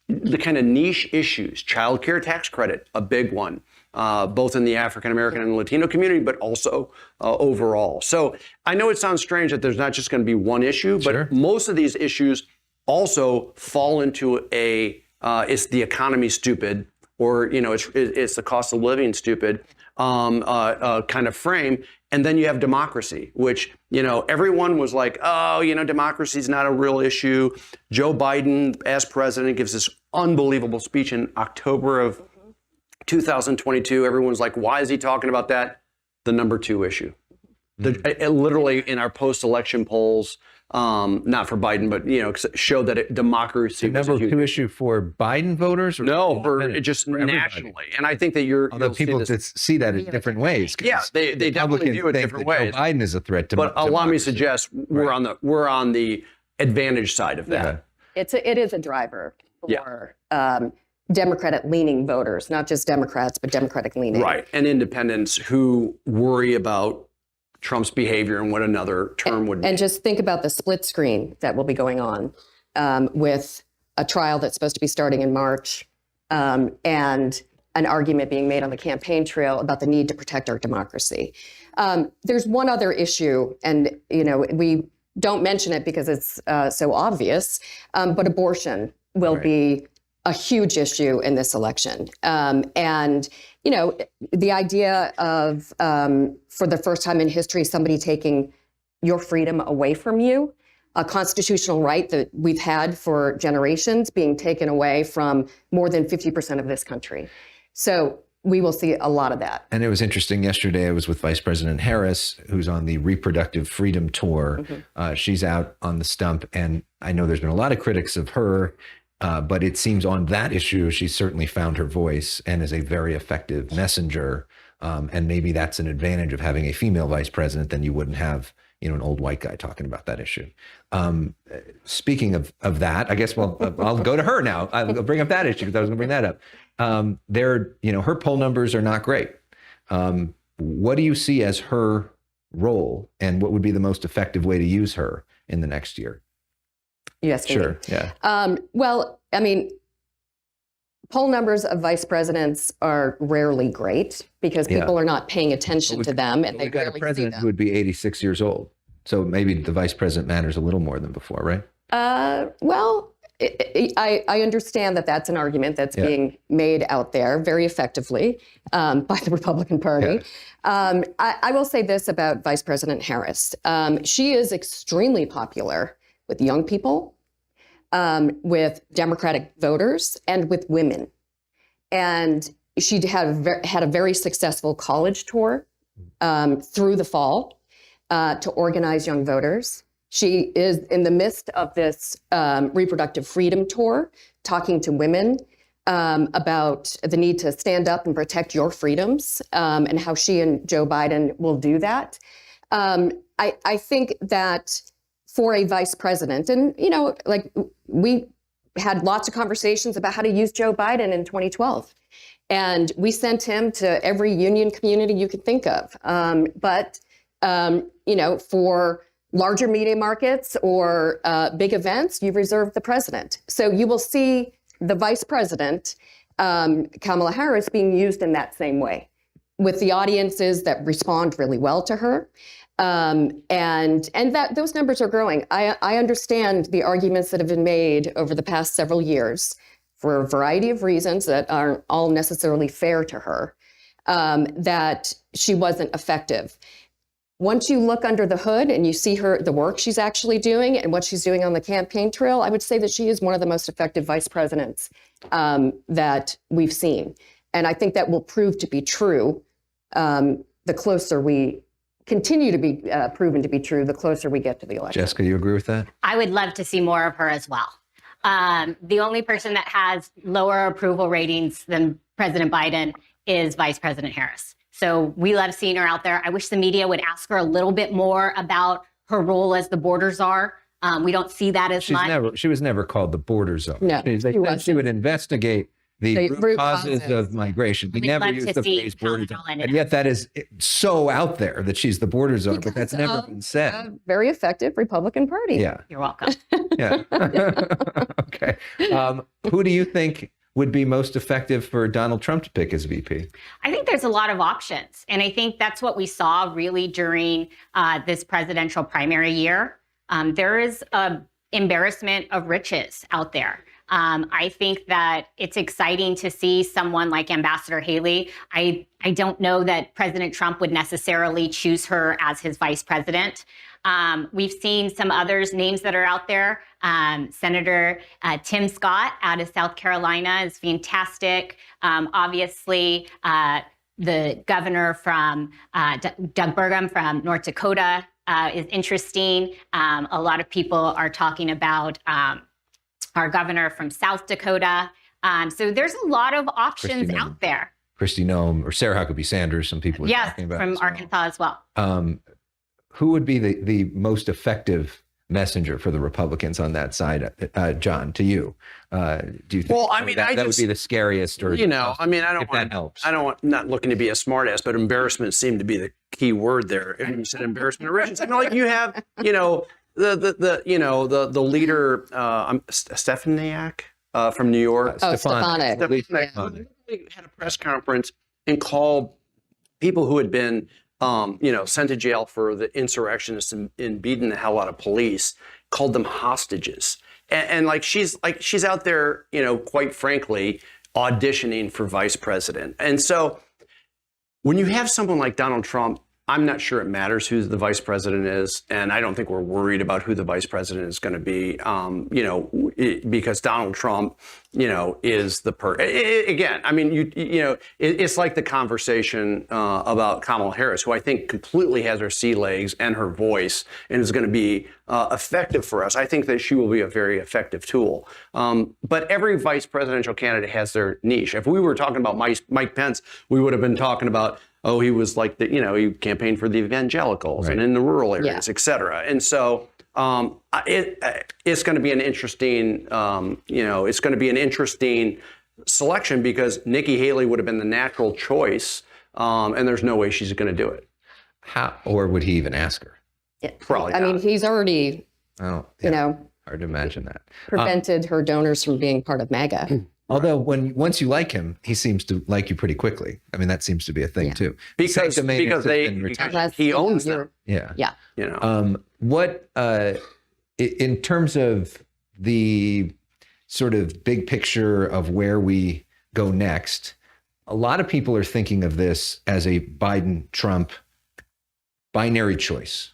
the kind of niche issues. Child care tax credit, a big one. Both in the African American and Latino community, but also overall. So I know it sounds strange that there's not just going to be one issue, but most of these issues also fall into it's the economy stupid, or it's the cost of living stupid kind of frame. And then you have democracy, which everyone was like, democracy is not a real issue. Joe Biden, as president, gives this unbelievable speech in October of 2022, everyone's like, why is he talking about that? The number 2 issue. Literally in our post-election polls, not for Biden, but showed that democracy was number 2 issue for Biden voters? Or no, for nationally. And I think that although people just see that in different ways. Yeah, they definitely view it different ways. Joe Biden is a threat to But allow me to suggest we're on the advantage side of that. It is a driver for Democratic-leaning voters, not just Democrats, but Democratic-leaning. Right, and independents who worry about Trump's behavior and what another term would be. And just think about the split screen that will be going on with a trial that's supposed to be starting in March and an argument being made on the campaign trail about the need to protect our democracy. There's one other issue, and we don't mention it because it's so obvious, but abortion will be a huge issue in this election. And, the idea of, for the first time in history, somebody taking your freedom away from you, a constitutional right that we've had for generations being taken away from more than 50% of this country. So we will see a lot of that. And it was interesting. Yesterday, I was with Vice President Harris, who's on the Reproductive Freedom Tour. She's out on the stump. And I know there's been a lot of critics of her. But it seems on that issue, she's certainly found her voice and is a very effective messenger. And maybe that's an advantage of having a female vice president than you wouldn't have, an old white guy talking about that issue. Speaking of that, I guess, I'll go to her now. I'll bring up that issue because I was going to bring that up. Her poll numbers are not great. What do you see as her role, and what would be the most effective way to use her in the next year? Yes. Sure. Yeah. Well, I mean, poll numbers of vice presidents are rarely great because people are not paying attention to them, and they got a rarely president see them. who would be 86 years old. So maybe the vice president matters a little more than before, right? Well, I understand that that's an argument that's being made out there very effectively by the Republican Party. I will say this about Vice President Harris. She is extremely popular with young people, with Democratic voters, and with women. And she had a very successful college tour through the fall to organize young voters. She is in the midst of this reproductive freedom tour, talking to women about the need to stand up and protect your freedoms, and how she and Joe Biden will do that. I think that for a vice president, and we had lots of conversations about how to use Joe Biden in 2012. And we sent him to every union community you could think of. But for larger media markets or big events, you reserve the president. So you will see the vice president, Kamala Harris, being used in that same way, with the audiences that respond really well to her. And that those numbers are growing. I understand the arguments that have been made over the past several years for a variety of reasons that aren't all necessarily fair to her, that she wasn't effective. Once you look under the hood and you see the work she's actually doing and what she's doing on the campaign trail, I would say that she is one of the most effective vice presidents that we've seen. And I think that will prove to be true the closer we continue to be proven to be true, the closer we get to the election. Jessica, you agree with that? I would love to see more of her as well. The only person that has lower approval ratings than President Biden is Vice President Harris. So we love seeing her out there. I wish the media would ask her a little bit more about her role as the border czar. We don't see that as much. She was never called the border czar. No, they said she would investigate the root causes of migration. We We'd never love used to the see phrase border Kamala czar. in And it. yet that is so out there that she's the border czar, but that's never been said. Very effective Republican Party. Yeah. You're welcome. Yeah. Okay. Who do you think would be most effective for Donald Trump to pick as VP? I think there's a lot of options. And I think that's what we saw really during this presidential primary year. There is an embarrassment of riches out there. I think that it's exciting to see someone like Ambassador Haley. I don't know that President Trump would necessarily choose her as his vice president. We've seen some others, names that are out there. Senator Tim Scott out of South Carolina is fantastic. Obviously, the governor from Doug Burgum from North Dakota is interesting. A lot of people are talking about our governor from South Dakota. So there's a lot of options out there. Kristi Noem or Sarah Huckabee Sanders, some people are Yes, talking about. from Arkansas as well. Who would be the most effective messenger for the Republicans on that side? John, to you, do you think Well, I mean, that would be the scariest? Or that helps. Not looking to be a smartass, but embarrassment seemed to be the key word there. If you said embarrassment of riches, I mean, like you have, the leader, Stefaniak from New York. Stefanik. Stefanik had a press conference and called people who had been sent to jail for the insurrectionists and beating the hell out of police, called them hostages. And she's out there, quite frankly, auditioning for vice president. And so when you have someone like Donald Trump, I'm not sure it matters who the vice president is. And I don't think we're worried about who the vice president is going to be, because Donald Trump, is the again, I mean, it's like the conversation about Kamala Harris, who I think completely has her sea legs and her voice and is going to be effective for us. I think that she will be a very effective tool. But every vice presidential candidate has their niche. If we were talking about Mike Pence, we would have been talking about, he was like he campaigned for the evangelicals and in the rural areas, et cetera. And so it's going to be an interesting, it's going to be an interesting selection because Nikki Haley would have been the natural choice, and there's no way she's going to do it. How, or would he even ask her? Yeah. Probably I mean, he's already, hard to imagine that. prevented her donors from being part of MAGA. Although once you like him, he seems to like you pretty quickly. I mean, that seems to be a thing too. Because he owns them. Yeah. Yeah. What in terms of the sort of big picture of where we go next, a lot of people are thinking of this as a Biden-Trump binary choice.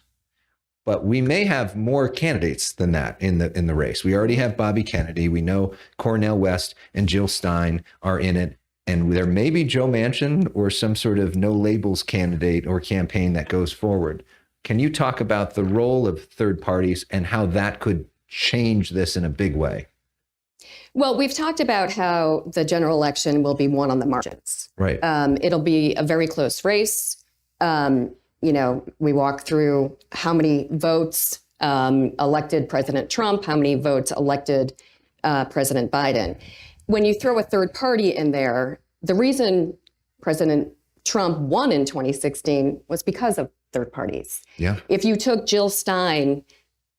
But we may have more candidates than that in the race. We already have Bobby Kennedy. We know Cornel West and Jill Stein are in it. And there may be Joe Manchin or some sort of no labels candidate or campaign that goes forward. Can you talk about the role of third parties and how that could change this in a big way? Well, we've talked about how the general election will be won on the margins. Right. It'll be a very close race. We walk through how many votes elected President Trump, how many votes elected President Biden. When you throw a third party in there, the reason President Trump won in 2016 was because of third parties. Yeah. If you took Jill Stein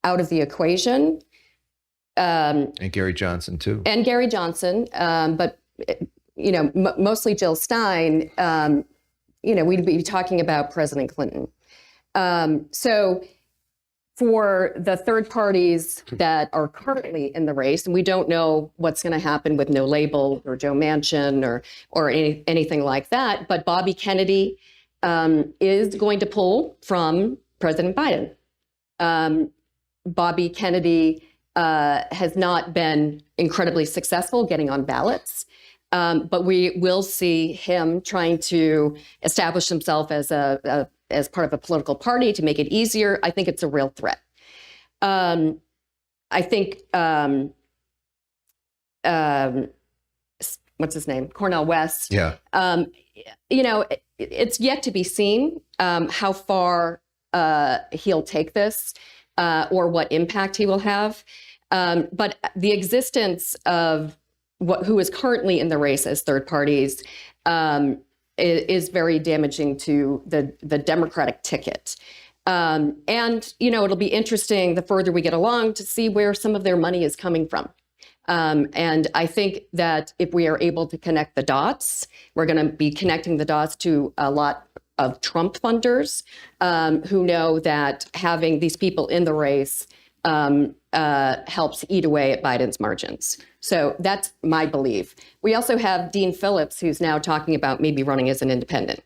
out of the equation, And Gary Johnson too. and Gary Johnson, but mostly Jill Stein, we'd be talking about President Clinton. So for the third parties that are currently in the race, and we don't know what's going to happen with No Label or Joe Manchin or anything like that, but Bobby Kennedy is going to pull from President Biden. Bobby Kennedy has not been incredibly successful getting on ballots, but we will see him trying to establish himself as as part of a political party to make it easier. I think it's a real threat. I think what's his name? Cornel West. Yeah. It's yet to be seen how far he'll take this or what impact he will have. But the existence of who is currently in the race as third parties is very damaging to the Democratic ticket. And, it'll be interesting the further we get along to see where some of their money is coming from. And I think that if we are able to connect the dots, we're going to be connecting the dots to a lot of Trump funders who know that having these people in the race helps eat away at Biden's margins. So that's my belief. We also have Dean Phillips, who's now talking about maybe running as an independent.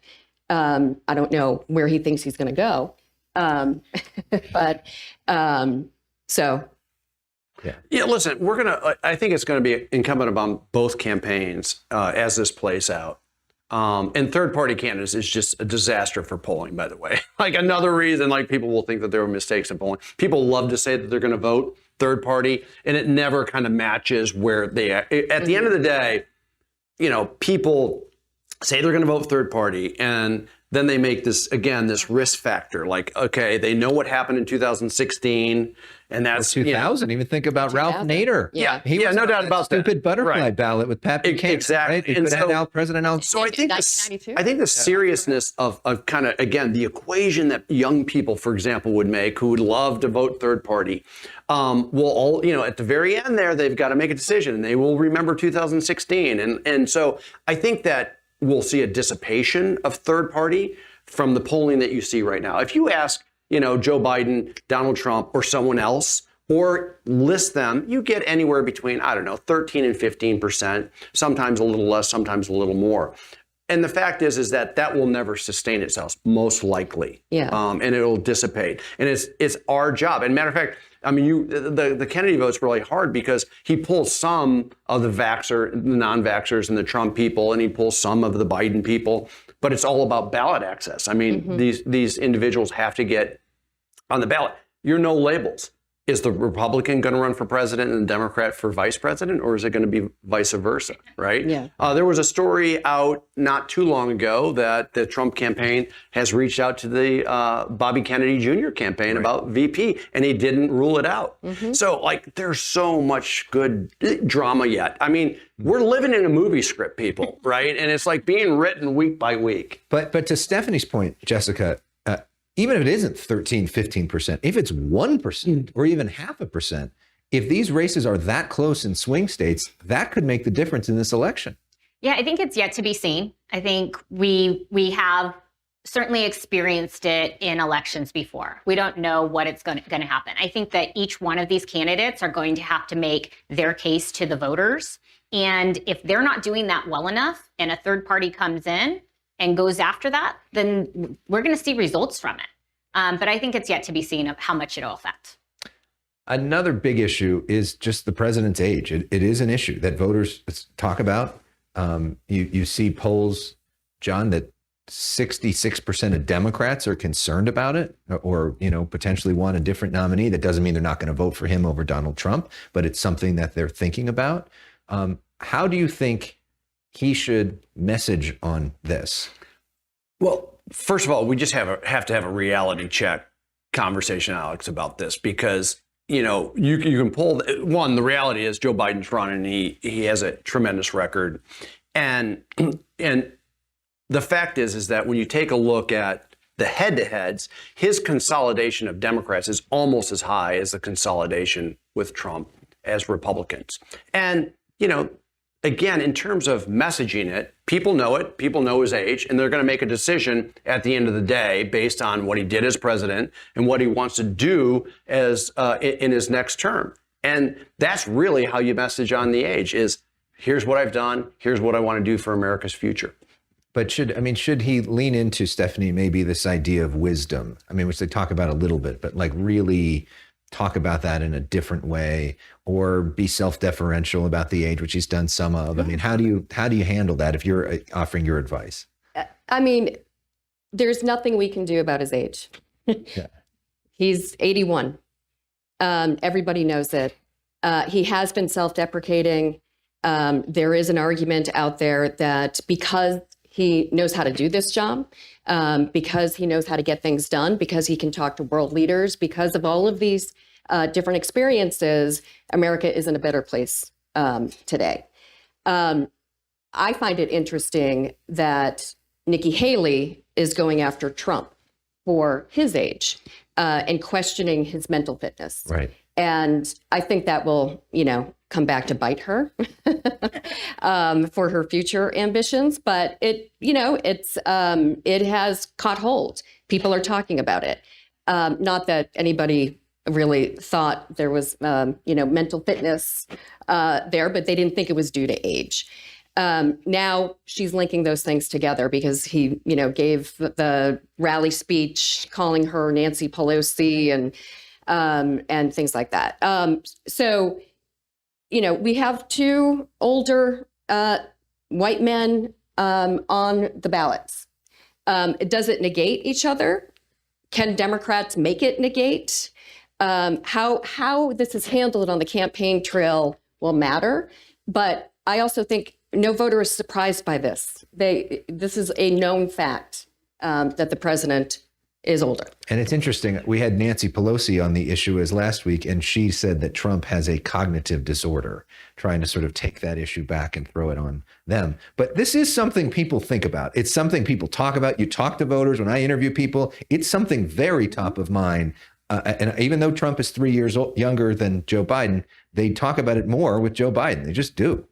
I don't know where he thinks he's going to go. So. Yeah, listen, I think it's going to be incumbent upon both campaigns as this plays out. And third-party candidates is just a disaster for polling, by the way. Like another reason, people will think that there were mistakes in polling. People love to say that they're going to vote third party, and it never kind of matches where they are. At the end of the day, people say they're going to vote third party, and then they make this risk factor. Okay, they know what happened in 2016, and that's 2000. Even think about Ralph Nader. Yeah. He was no on doubt that about that. stupid butterfly Right. ballot with Pat Buchanan. Exactly. Right? It And could have had President Al. So I think 1992. the seriousness of kind of, again, the equation that young people, for example, would make who would love to vote third party will all, at the very end there, they've got to make a decision and they will remember 2016. And so I think that we'll see a dissipation of third party from the polling that you see right now. If you ask, Joe Biden, Donald Trump, or someone else, or list them, you get anywhere between, 13 and 15%, sometimes a little less, sometimes a little more. And the fact is that will never sustain itself, most likely. Yeah. And it'll dissipate. And it's our job. And matter of fact, the Kennedy vote's really hard because he pulls some of the non-vaxxers and the Trump people, and he pulls some of the Biden people. But it's all about ballot access. These individuals have to get on the ballot. You're no labels. Is the Republican going to run for president and the Democrat for vice president, or is it going to be vice versa, right? Yeah. There was a story out not too long ago that the Trump campaign has reached out to the Bobby Kennedy Jr. campaign about VP, and he didn't rule it out. So, there's so much good drama yet. We're living in a movie script, people, right? And it's being written week by week. But to Stephanie's point, Jessica, even if it isn't 13, 15%, if it's 1% or even 0.5%, if these races are that close in swing states, that could make the difference in this election. Yeah, I think it's yet to be seen. I think we have certainly experienced it in elections before. We don't know what it's going to happen. I think that each one of these candidates are going to have to make their case to the voters. And if they're not doing that well enough and a third party comes in and goes after that, then we're going to see results from it. But I think it's yet to be seen of how much it'll affect. Another big issue is just the president's age. It is an issue that voters talk about. You see polls, John, that 66% of Democrats are concerned about it or potentially want a different nominee. That doesn't mean they're not going to vote for him over Donald Trump, but it's something that they're thinking about. How do you think he should message on this? Well, first of all, we just have to have a reality check conversation, Alex, about this, because you can pull one. The reality is Joe Biden's running, and he has a tremendous record, and the fact is that when you take a look at the head-to-heads, his consolidation of Democrats is almost as high as the consolidation with Trump as Republicans. And, again, in terms of messaging it, people know his age, and they're going to make a decision at the end of the day based on what he did as president and what he wants to do as in his next term. And that's really how you message on the age is, here's what I've done, here's what I want to do for America's future. But should he lean into, Stephanie, maybe this idea of wisdom? Which they talk about a little bit, but like really talk about that in a different way, or be self-deferential about the age, which he's done some of. How do you handle that if you're offering your advice? There's nothing we can do about his age. Yeah. He's 81. Everybody knows it. He has been self-deprecating. There is an argument out there that because he knows how to do this job, because he knows how to get things done, because he can talk to world leaders, because of all of these different experiences, America is in a better place today. I find it interesting that Nikki Haley is going after Trump for his age and questioning his mental fitness. Right. And I think that will, come back to bite her for her future ambitions. But it has caught hold. People are talking about it. Not that anybody really thought there was, mental fitness there, but they didn't think it was due to age. Now she's linking those things together because he, gave the rally speech calling her Nancy Pelosi and things like that. So, we have two older white men on the ballots. Does it negate each other? Can Democrats make it negate? How this is handled on the campaign trail will matter. But I also think no voter is surprised by this. This is a known fact that the president is older. And it's interesting. We had Nancy Pelosi on the issue as last week, and she said that Trump has a cognitive disorder, trying to sort of take that issue back and throw it on them. But this is something people think about. It's something people talk about. You talk to voters. When I interview people, it's something very top of mind. And even though Trump is 3 years younger than Joe Biden, they talk about it more with Joe Biden. They just do.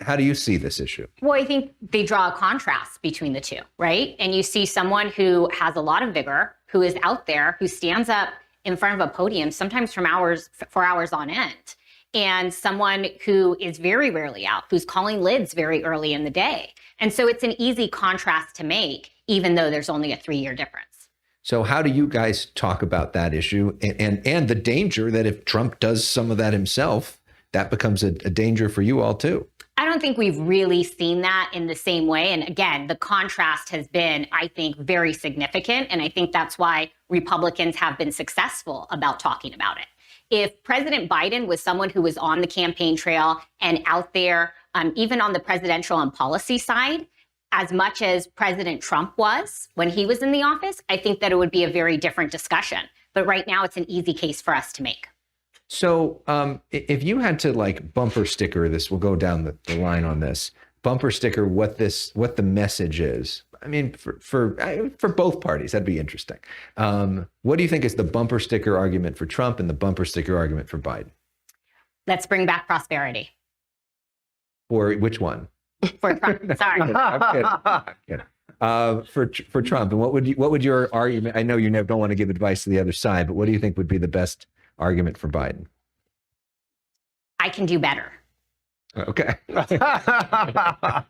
How do you see this issue? Well, I think they draw a contrast between the two, right? And you see someone who has a lot of vigor, who is out there, who stands up in front of a podium, sometimes for hours on end, and someone who is very rarely out, who's calling lids very early in the day. And so it's an easy contrast to make, even though there's only a 3-year difference. So how do you guys talk about that issue and the danger that if Trump does some of that himself, that becomes a danger for you all too? I don't think we've really seen that in the same way. And again, the contrast has been, I think, very significant. And I think that's why Republicans have been successful about talking about it. If President Biden was someone who was on the campaign trail and out there, even on the presidential and policy side, as much as President Trump was when he was in the office, I think that it would be a very different discussion. But right now, it's an easy case for us to make. So if you had to bumper sticker this, we'll go down the line on this, bumper sticker what the message is. For both parties, that'd be interesting. What do you think is the bumper sticker argument for Trump and the bumper sticker argument for Biden? Let's bring back prosperity. For which one? For Trump, sorry. I'm kidding. For Trump, and what would your argument? I know you don't want to give advice to the other side, but what do you think would be the best argument for Biden? I can do better. Okay. I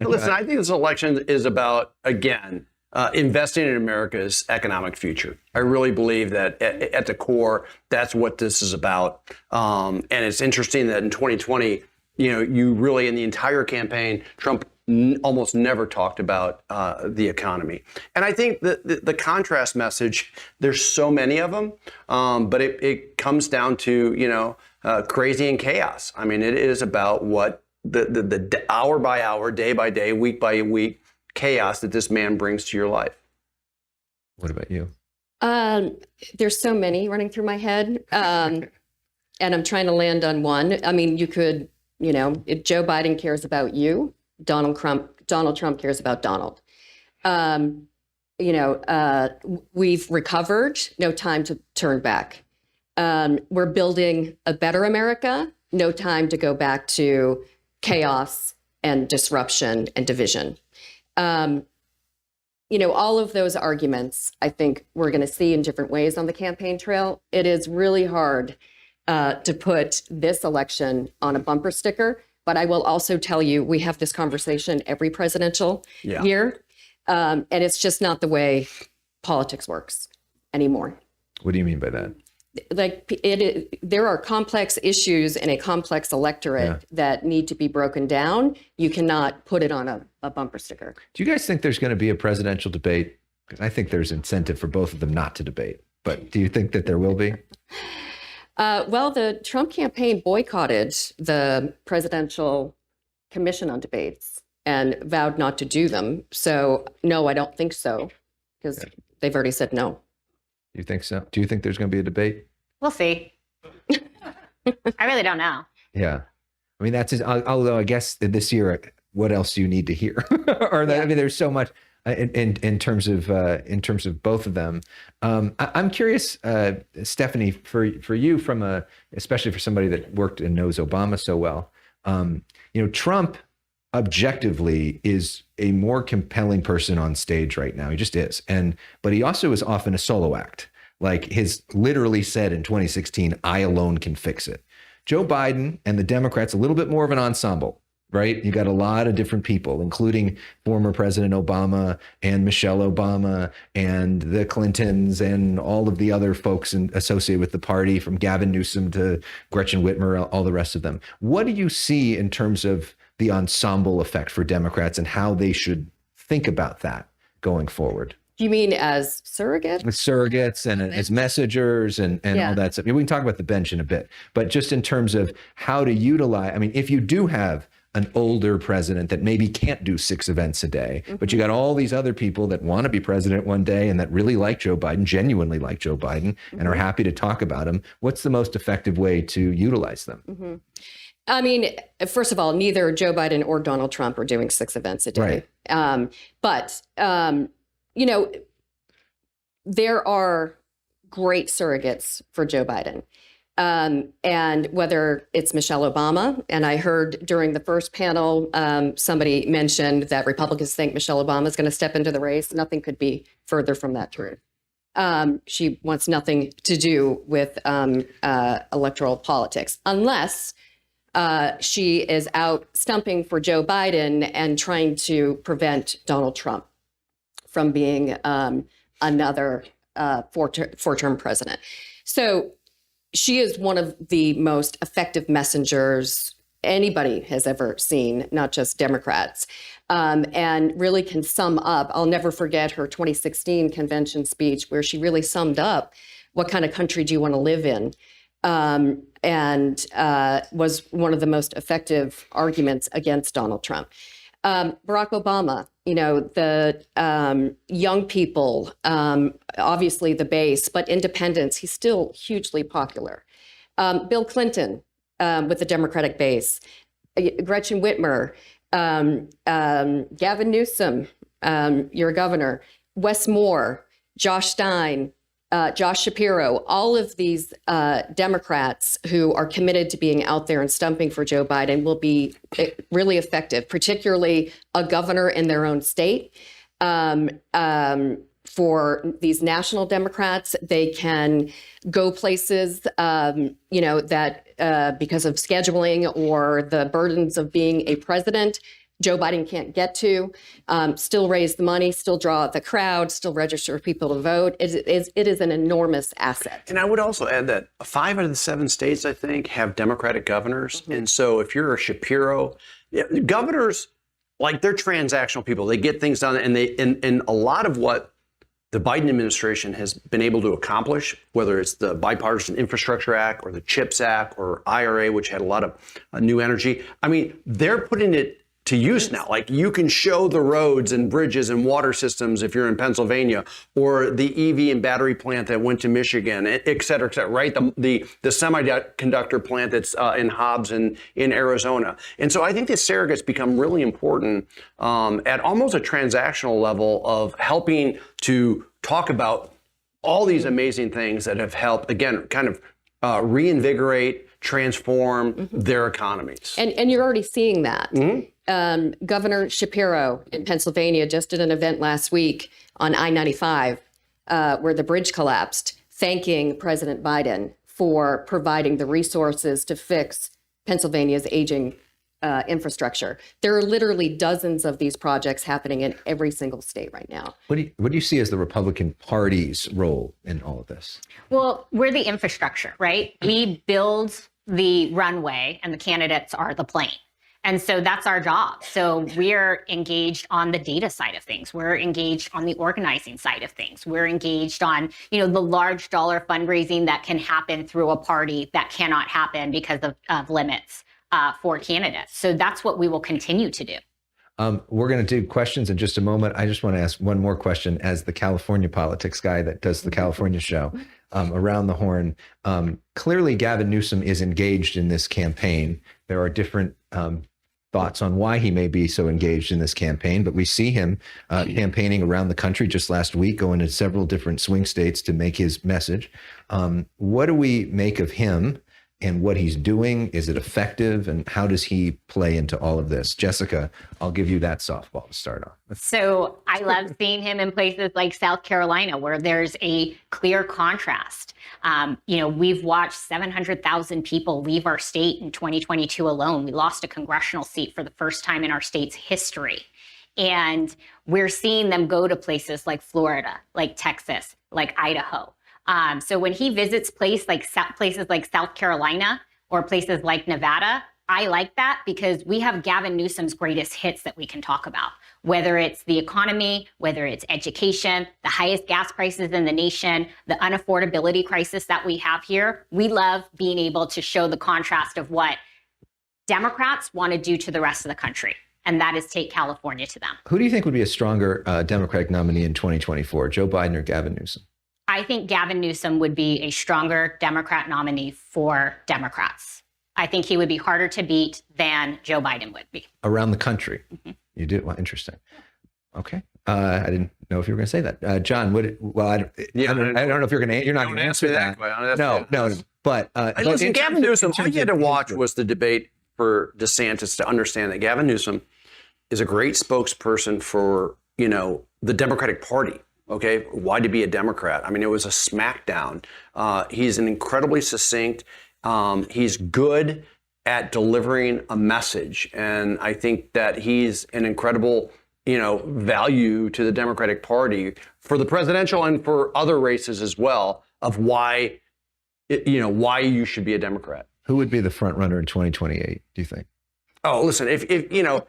think this election is about, again, investing in America's economic future. I really believe that at the core, that's what this is about. And it's interesting that in 2020, you really, in the entire campaign, Trump almost never talked about the economy. And I think the contrast message, there's so many of them, but it comes down to, crazy and chaos. It is about what the hour by hour, day by day, week by week chaos that this man brings to your life. What about you? There's so many running through my head, and I'm trying to land on one. I mean, you could, if Joe Biden cares about you, Donald Trump cares about Donald. We've recovered, no time to turn back. We're building a better America, no time to go back to chaos and disruption and division. All of those arguments, I think we're going to see in different ways on the campaign trail. It is really hard to put this election on a bumper sticker, but I will also tell you, we have this conversation every presidential year, and it's just not the way politics works anymore. What do you mean by that? There are complex issues in a complex electorate that need to be broken down. You cannot put it on a bumper sticker. Do you guys think there's going to be a presidential debate? Because I think there's incentive for both of them not to debate. But do you think that there will be? Well, the Trump campaign boycotted the Presidential Commission on Debates and vowed not to do them. So, no, I don't think so, because they've already said no. You think so? Do you think there's going to be a debate? We'll see. I really don't know. Yeah. I mean, although I guess this year, what else do you need to hear? I mean, there's so much in terms of both of them. I'm curious, Stephanie, for you especially for somebody that worked and knows Obama so well, Trump objectively is a more compelling person on stage right now. He just is. But he also is often a solo act. Like his literally said in 2016, I alone can fix it. Joe Biden and the Democrats, a little bit more of an ensemble, right? You got a lot of different people, including former President Obama and Michelle Obama and the Clintons and all of the other folks associated with the party, from Gavin Newsom to Gretchen Whitmer, all the rest of them. What do you see in terms of the ensemble effect for Democrats and how they should think about that going forward? You mean as surrogates? With surrogates and as messengers and all that stuff. We can talk about the bench in a bit, but just in terms of how to utilize, I mean, if you do have an older president that maybe can't do 6 events a day, but you got all these other people that want to be president one day and that really like Joe Biden, genuinely like Joe Biden, and are happy to talk about him, what's the most effective way to utilize them? I mean, first of all, neither Joe Biden or Donald Trump are doing 6 events a day. Right. But there are great surrogates for Joe Biden. And whether it's Michelle Obama, and I heard during the first panel, somebody mentioned that Republicans think Michelle Obama is going to step into the race. Nothing could be further from that truth. She wants nothing to do with electoral politics, unless she is out stumping for Joe Biden and trying to prevent Donald Trump from being another four-term president. So she is one of the most effective messengers anybody has ever seen, not just Democrats, and really can sum up. I'll never forget her 2016 convention speech, where she really summed up what kind of country do you want to live in, and was one of the most effective arguments against Donald Trump. Barack Obama, the young people, obviously the base, but independents, he's still hugely popular. Bill Clinton with the Democratic base, Gretchen Whitmer, Gavin Newsom, your governor, Wes Moore, Josh Stein, Josh Shapiro, all of these Democrats who are committed to being out there and stumping for Joe Biden will be really effective, particularly a governor in their own state. For these national Democrats, they can go places, that because of scheduling or the burdens of being a president, Joe Biden can't get to, still raise the money, still draw the crowd, still register people to vote. It is an enormous asset. And I would also add that 5 out of the 7 states, I think, have Democratic governors. And so if you're a Shapiro, governors, like, they're transactional people. They get things done, and and a lot of what the Biden administration has been able to accomplish, whether it's the Bipartisan Infrastructure Act or the CHIPS Act or IRA, which had a lot of new energy. I mean, they're putting it to use now. Like you can show the roads and bridges and water systems if you're in Pennsylvania, or the EV and battery plant that went to Michigan, et cetera, right? The semiconductor plant that's in Hobbs and in Arizona. And so I think the surrogates become really important at almost a transactional level of helping to talk about all these amazing things that have helped, again, kind of reinvigorate, transform their economies. And you're already seeing that. Governor Shapiro in Pennsylvania just did an event last week on I-95 where the bridge collapsed, thanking President Biden for providing the resources to fix Pennsylvania's aging infrastructure. There are literally dozens of these projects happening in every single state right now. What do you see as the Republican Party's role in all of this? Well, we're the infrastructure, right? We build the runway and the candidates are the plane. And so that's our job. So we're engaged on the data side of things. We're engaged on the organizing side of things. We're engaged on, the large dollar fundraising that can happen through a party that cannot happen because of limits for candidates. So that's what we will continue to do. We're going to do questions in just a moment. I just want to ask one more question as the California politics guy that does the California show, Around the Horn. Clearly, Gavin Newsom is engaged in this campaign. There are different thoughts on why he may be so engaged in this campaign, but we see him campaigning around the country just last week, going to several different swing states to make his message. What do we make of him and what he's doing? Is it effective? And how does he play into all of this? Jessica, I'll give you that softball to start off. So I love seeing him in places like South Carolina, where there's a clear contrast. We've watched 700,000 people leave our state in 2022 alone. We lost a congressional seat for the first time in our state's history. And we're seeing them go to places like Florida, like Texas, like Idaho. So when he visits places like South Carolina or places like Nevada, I like that because we have Gavin Newsom's greatest hits that we can talk about, whether it's the economy, whether it's education, the highest gas prices in the nation, the unaffordability crisis that we have here. We love being able to show the contrast of what Democrats want to do to the rest of the country, and that is take California to them. Who do you think would be a stronger Democratic nominee in 2024, Joe Biden or Gavin Newsom? I think Gavin Newsom would be a stronger Democrat nominee for Democrats. I think he would be harder to beat than Joe Biden would be. Around the country. You do? Well, interesting. Okay. I didn't know if you were going to say that. John, I don't know if you're going to answer that. No. But listen, Gavin Newsom, all you had to watch was the debate for DeSantis to understand that Gavin Newsom is a great spokesperson for, the Democratic Party. Okay, why to be a Democrat? I mean, it was a smackdown. He's an incredibly succinct. He's good at delivering a message, and I think that he's an incredible, value to the Democratic Party for the presidential and for other races as well. Of why, why you should be a Democrat. Who would be the front runner in 2028? Do you think? Oh, listen, if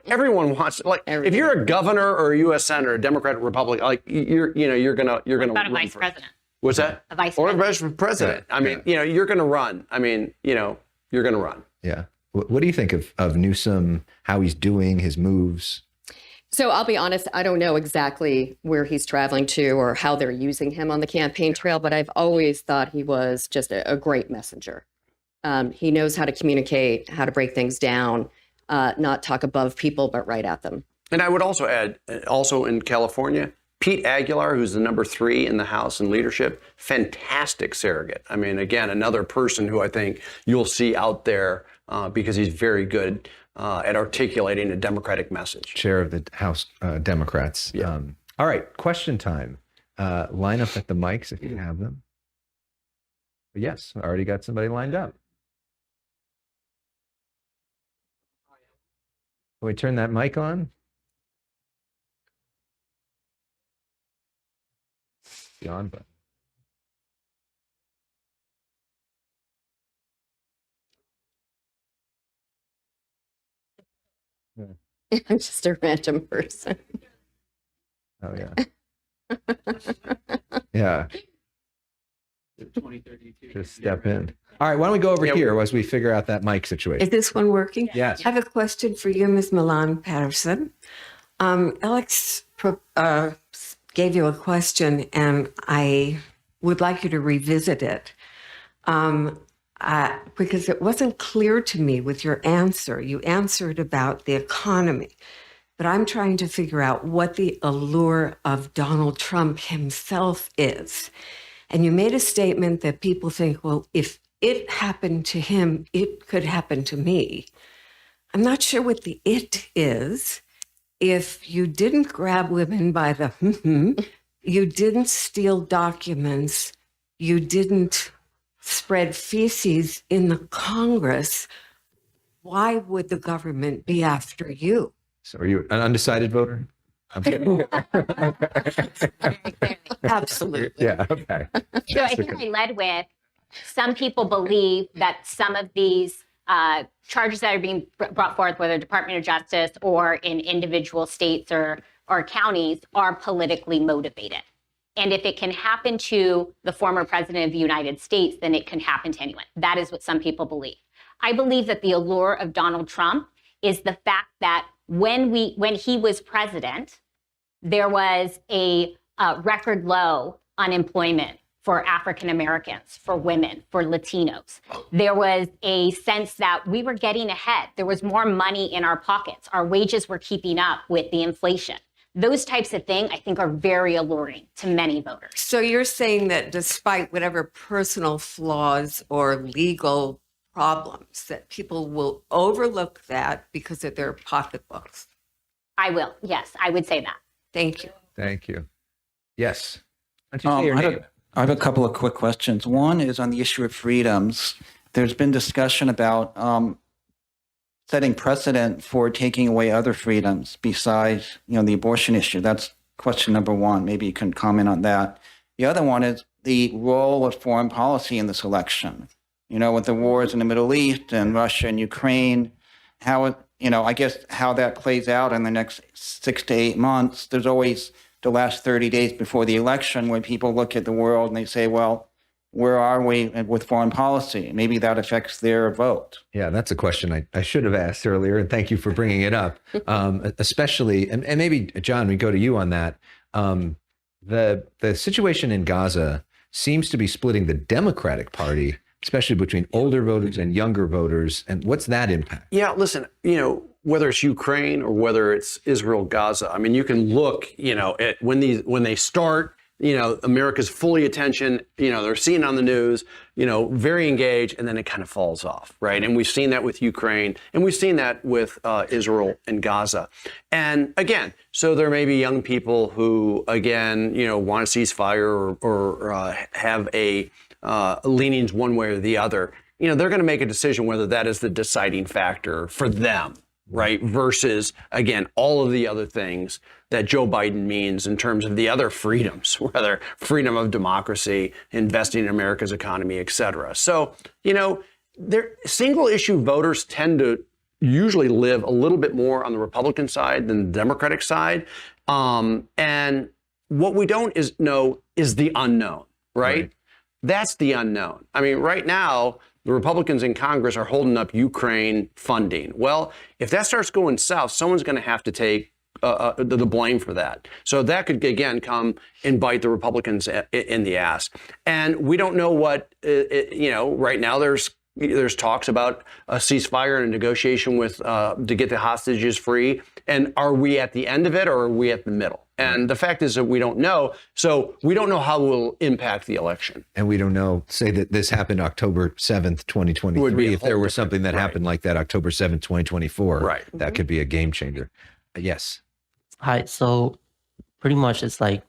everyone wants, if you're a governor or a U.S. senator, a Democrat, Republican, you're gonna what about a vice president? What's that? A vice or president. a vice president. I mean, you're gonna run. I mean, you're gonna run. Yeah. What do you think of Newsom? How he's doing his moves? So I'll be honest, I don't know exactly where he's traveling to or how they're using him on the campaign trail, but I've always thought he was just a great messenger. He knows how to communicate, how to break things down. Not talk above people, but right at them. And I would also add, also in California, Pete Aguilar, who's the number 3 in the House in leadership, fantastic surrogate. I mean, again, another person who I think you'll see out there because he's very good at articulating a Democratic message. Chair of the House Democrats. Yeah. All right, question time. Line up at the mics if you have them. Yes, I already got somebody lined up. Can we turn that mic on? The on button. I'm just a random person. Oh, yeah. Yeah. 2032. Just step in. All right, why don't we go over here as we figure out that mic situation? Is this one working? Yes. I have a question for you, Ms. Millan Patterson. Alex gave you a question, and I would like you to revisit it because it wasn't clear to me with your answer. You answered about the economy, but I'm trying to figure out what the allure of Donald Trump himself is. And you made a statement that people think, well, if it happened to him, it could happen to me. I'm not sure what the it is. If you didn't grab women by the you didn't steal documents, you didn't spread feces in the Congress, why would the government be after you? So are you an undecided voter? I'm kidding. Absolutely. Yeah, okay. So I think I led with some people believe that some of these charges that are being brought forth, whether Department of Justice or in individual states or counties, are politically motivated. And if it can happen to the former president of the United States, then it can happen to anyone. That is what some people believe. I believe that the allure of Donald Trump is the fact that when he was president, there was a record low unemployment for African Americans, for women, for Latinos. There was a sense that we were getting ahead. There was more money in our pockets. Our wages were keeping up with the inflation. Those types of things, I think, are very alluring to many voters. So you're saying that despite whatever personal flaws or legal problems, that people will overlook that because of their pocketbooks? I will, yes, I would say that. Thank you. Thank you. Yes. Why don't you say your name? I have a couple of quick questions. One is on the issue of freedoms. There's been discussion about setting precedent for taking away other freedoms besides, the abortion issue. That's question number one. Maybe you can comment on that. The other one is the role of foreign policy in this election. With the wars in the Middle East and Russia and Ukraine, how that plays out in the next 6 to 8 months. There's always the last 30 days before the election when people look at the world and they say, well, where are we with foreign policy? Maybe that affects their vote. Yeah, that's a question I should have asked earlier, and thank you for bringing it up. Especially, and maybe, John, we go to you on that. The situation in Gaza seems to be splitting the Democratic Party, especially between older voters and younger voters. And what's that impact? Yeah, listen, whether it's Ukraine or whether it's Israel, Gaza, I mean, you can look, at when they start, America's fully attention, they're seen on the news, very engaged, and then it kind of falls off, right? And we've seen that with Ukraine, and we've seen that with Israel and Gaza. And again, so there may be young people who, again, want to ceasefire or have a leanings one way or the other. They're going to make a decision whether that is the deciding factor for them, right? Versus, again, all of the other things that Joe Biden means in terms of the other freedoms, whether freedom of democracy, investing in America's economy, et cetera. So, single issue voters tend to usually live a little bit more on the Republican side than the Democratic side. And what we don't know is the unknown, right? That's the unknown. I mean, right now, the Republicans in Congress are holding up Ukraine funding. Well, if that starts going south, someone's going to have to take the blame for that. So that could, again, come and bite the Republicans in the ass. And we don't know what, right now there's talks about a ceasefire and a negotiation with to get the hostages free. And are we at the end of it or are we at the middle? And the fact is that we don't know. So we don't know how it will impact the election. And we don't know, say that this happened October 7th, 2023. If there were something that happened like that October 7th, 2024, that could be a game changer. Yes. Hi. So pretty much it's like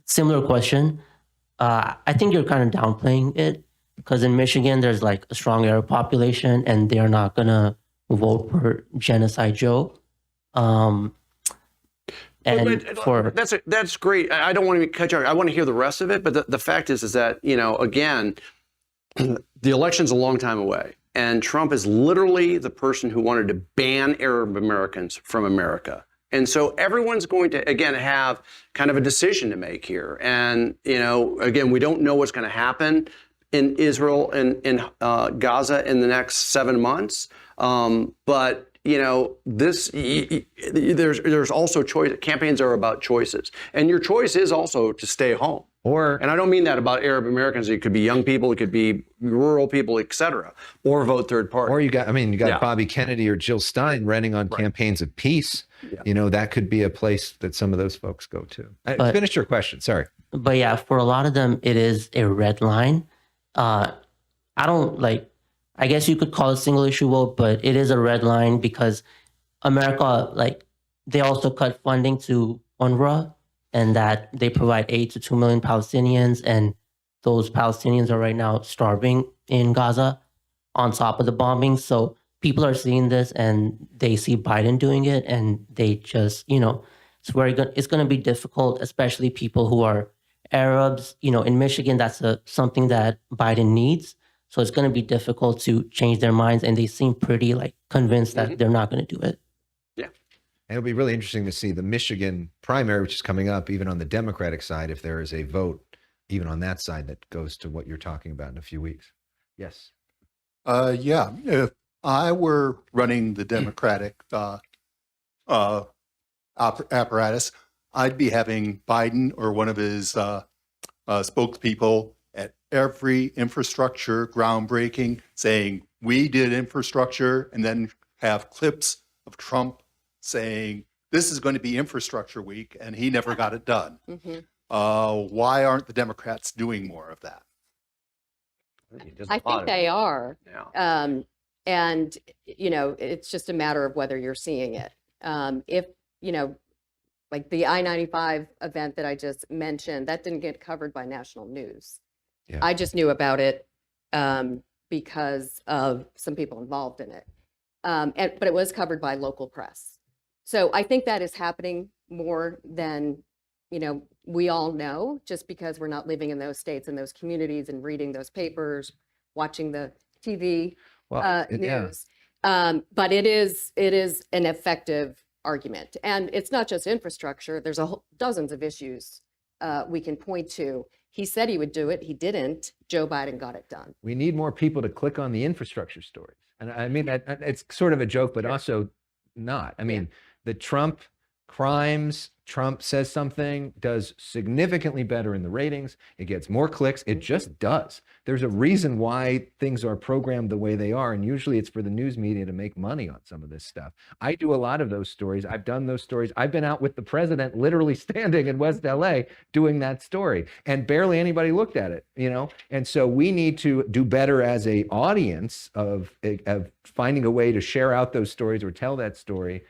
similar question. I think you're kind of downplaying it because in Michigan, there's like a strong Arab population and they're not going to vote for Genocide Joe. That's great. I don't want to cut you off. I want to hear the rest of it. But the fact is that, again, the election's a long time away. And Trump is literally the person who wanted to ban Arab Americans from America. And so everyone's going to, again, have kind of a decision to make here. And, again, we don't know what's going to happen. in Israel and in Gaza in the next 7 months. But there's also choice. Campaigns are about choices, and your choice is also to stay home. And I don't mean that about Arab Americans. It could be young people, it could be rural people, et cetera, or vote third party. Or you got Bobby Kennedy or Jill Stein running on campaigns of peace. Yeah. That could be a place that some of those folks go to. Finish your question. Sorry. But yeah, for a lot of them, it is a red line. I guess you could call it single issue vote, but it is a red line because America, they also cut funding to UNRWA, and that they provide aid to 2 million Palestinians, and those Palestinians are right now starving in Gaza on top of the bombing. So people are seeing this and they see Biden doing it, and they just, it's going to be difficult, especially people who are Arabs. In Michigan, that's something that Biden needs. So it's going to be difficult to change their minds, and they seem pretty convinced that they're not going to do it. And it'll be really interesting to see the Michigan primary, which is coming up, even on the Democratic side, if there is a vote, even on that side, that goes to what you're talking about in a few weeks. Yes. Yeah. If I were running the Democratic apparatus, I'd be having Biden or one of his spokespeople at every infrastructure groundbreaking saying, we did infrastructure, and then have clips of Trump saying, this is going to be infrastructure week, and he never got it done. Why aren't the Democrats doing more of that? I think they are. Yeah. And, it's just a matter of whether you're seeing it. If, like the I-95 event that I just mentioned, that didn't get covered by national news. Yeah. I just knew about it because of some people involved in it. But it was covered by local press. So I think that is happening more than, we all know, just because we're not living in those states and those communities and reading those papers, watching the TV news. But it is an effective argument. And it's not just infrastructure. There's dozens of issues we can point to. He said he would do it. He didn't. Joe Biden got it done. We need more people to click on the infrastructure stories. And I mean, it's sort of a joke, but also not. I mean, the Trump crimes, Trump says something, does significantly better in the ratings. It gets more clicks. It just does. There's a reason why things are programmed the way they are. And usually it's for the news media to make money on some of this stuff. I do a lot of those stories. I've done those stories. I've been out with the president literally standing in West LA doing that story, and barely anybody looked at it, And so we need to do better as a audience of finding a way to share out those stories or tell that story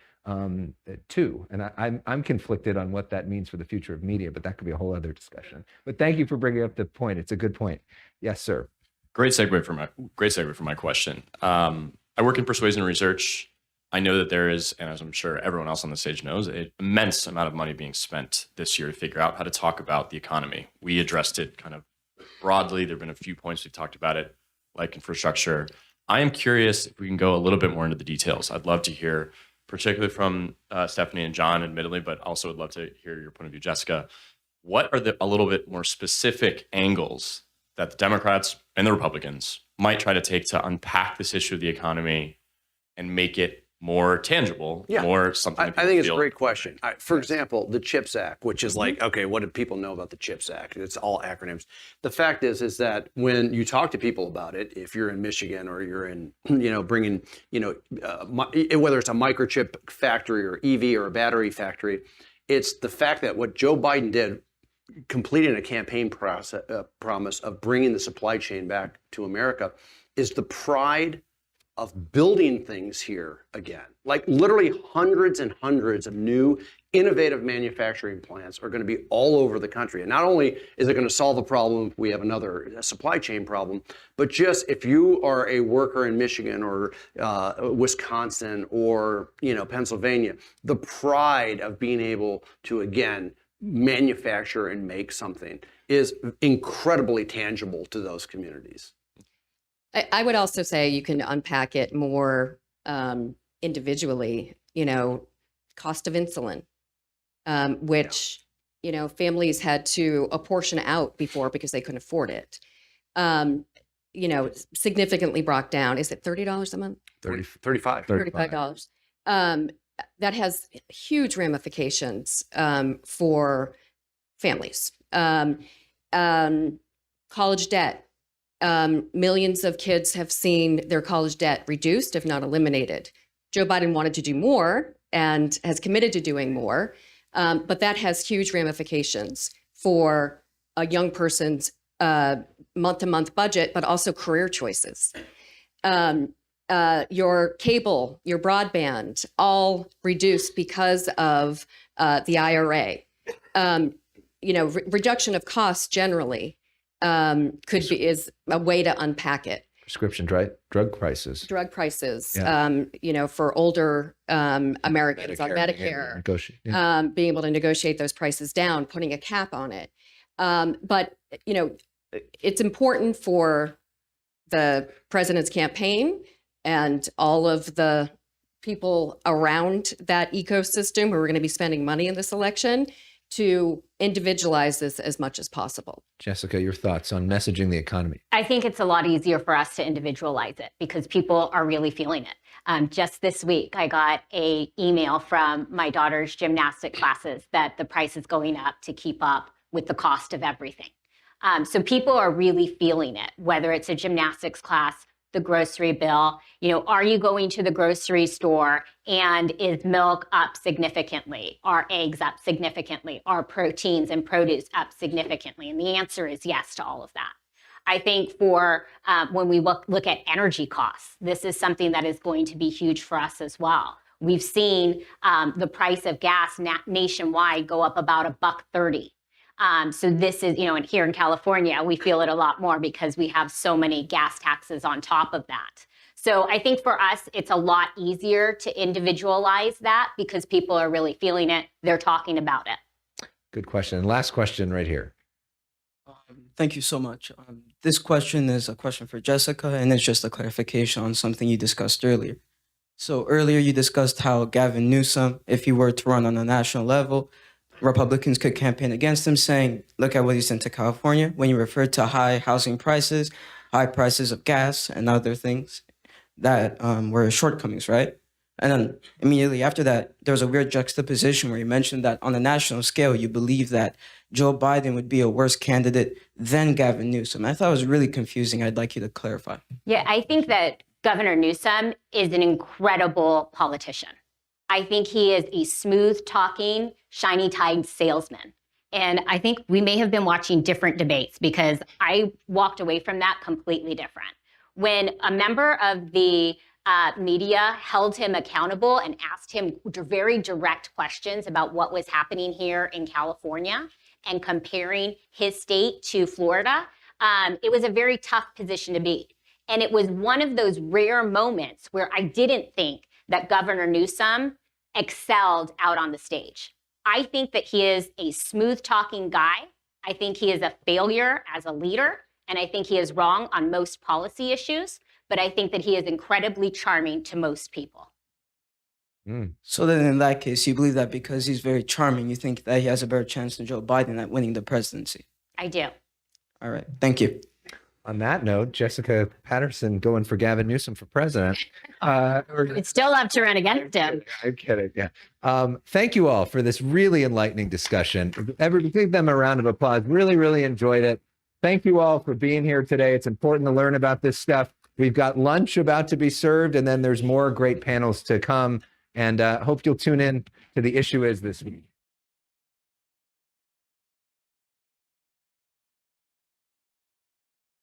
too. And I'm conflicted on what that means for the future of media, but that could be a whole other discussion. But thank you for bringing up the point. It's a good point. Yes, sir. Great segue for my question. I work in persuasion research. I know that there is, and as I'm sure everyone else on the stage knows, an immense amount of money being spent this year to figure out how to talk about the economy. We addressed it kind of broadly. There have been a few points we've talked about it, like infrastructure. I am curious if we can go a little bit more into the details. I'd love to hear, particularly from Stephanie and John, admittedly, but also would love to hear your point of view, Jessica. What are a little bit more specific angles that the Democrats and the Republicans might try to take to unpack this issue of the economy and make it more tangible, more something that I think it's a feel? great question. For example, the CHIPS Act, which is like, okay, what do people know about the CHIPS Act? It's all acronyms. The fact is that when you talk to people about it, if you're in Michigan or you're in, bringing, whether it's a microchip factory or EV or a battery factory, it's the fact that what Joe Biden did, completing a campaign promise of bringing the supply chain back to America, is the pride of building things here again. Like literally hundreds and hundreds of new innovative manufacturing plants are going to be all over the country. And not only is it going to solve a problem if we have another supply chain problem, but just if you are a worker in Michigan or Wisconsin or Pennsylvania, the pride of being able to again manufacture and make something is incredibly tangible to those communities. I would also say you can unpack it more individually, cost of insulin, which, families had to apportion out before because they couldn't afford it. significantly brought down. Is it $30 a month? 35. $35. That has huge ramifications for families. College debt. Millions of kids have seen their college debt reduced, if not eliminated. Joe Biden wanted to do more and has committed to doing more, but that has huge ramifications for a young person's month-to-month budget, but also career choices. Your cable, your broadband, all reduced because of the IRA. Reduction of costs generally is a way to unpack it. Prescription drug prices. Drug prices, Yeah. for older Americans on Medicare, being able to negotiate those prices down, putting a cap on it. But it's important for the president's campaign and all of the people around that ecosystem who are going to be spending money in this election to individualize this as much as possible. Jessica, your thoughts on messaging the economy? I think it's a lot easier for us to individualize it because people are really feeling it. Just this week, I got an email from my daughter's gymnastic classes that the price is going up to keep up with the cost of everything. So people are really feeling it, whether it's a gymnastics class, the grocery bill. Are you going to the grocery store and is milk up significantly? Are eggs up significantly? Are proteins and produce up significantly? And the answer is yes to all of that. I think for when we look at energy costs, this is something that is going to be huge for us as well. We've seen the price of gas nationwide go up about $1.30. So this is, and here in California, we feel it a lot more because we have so many gas taxes on top of that. So I think for us, it's a lot easier to individualize that because people are really feeling it. They're talking about it. Good question. And last question right here. Thank you so much. This question is a question for Jessica, and it's just a clarification on something you discussed earlier. So earlier you discussed how Gavin Newsom, if he were to run on a national level, Republicans could campaign against him, saying, look at what he's done to California, when you referred to high housing prices, high prices of gas, and other things that were shortcomings, right? And then immediately after that, there was a weird juxtaposition where you mentioned that on a national scale, you believe that Joe Biden would be a worse candidate than Gavin Newsom. I thought it was really confusing. I'd like you to clarify. Yeah, I think that Governor Newsom is an incredible politician. I think he is a smooth-talking, shiny-tide salesman. And I think we may have been watching different debates because I walked away from that completely different. When a member of the media held him accountable and asked him very direct questions about what was happening here in California and comparing his state to Florida, it was a very tough position to be. And it was one of those rare moments where I didn't think that Governor Newsom excelled out on the stage. I think that he is a smooth-talking guy. I think he is a failure as a leader, and I think he is wrong on most policy issues, but I think that he is incredibly charming to most people. So then in that case, you believe that because he's very charming, you think that he has a better chance than Joe Biden at winning the presidency? I do. All right. Thank you. On that note, Jessica Patterson going for Gavin Newsom for president. I'd still love to run against him. I'm kidding. Yeah. Thank you all for this really enlightening discussion. Give them a round of applause. Really, really enjoyed it. Thank you all for being here today. It's important to learn about this stuff. We've got lunch about to be served, and then there's more great panels to come. And hope you'll tune in to The Issue Is this week.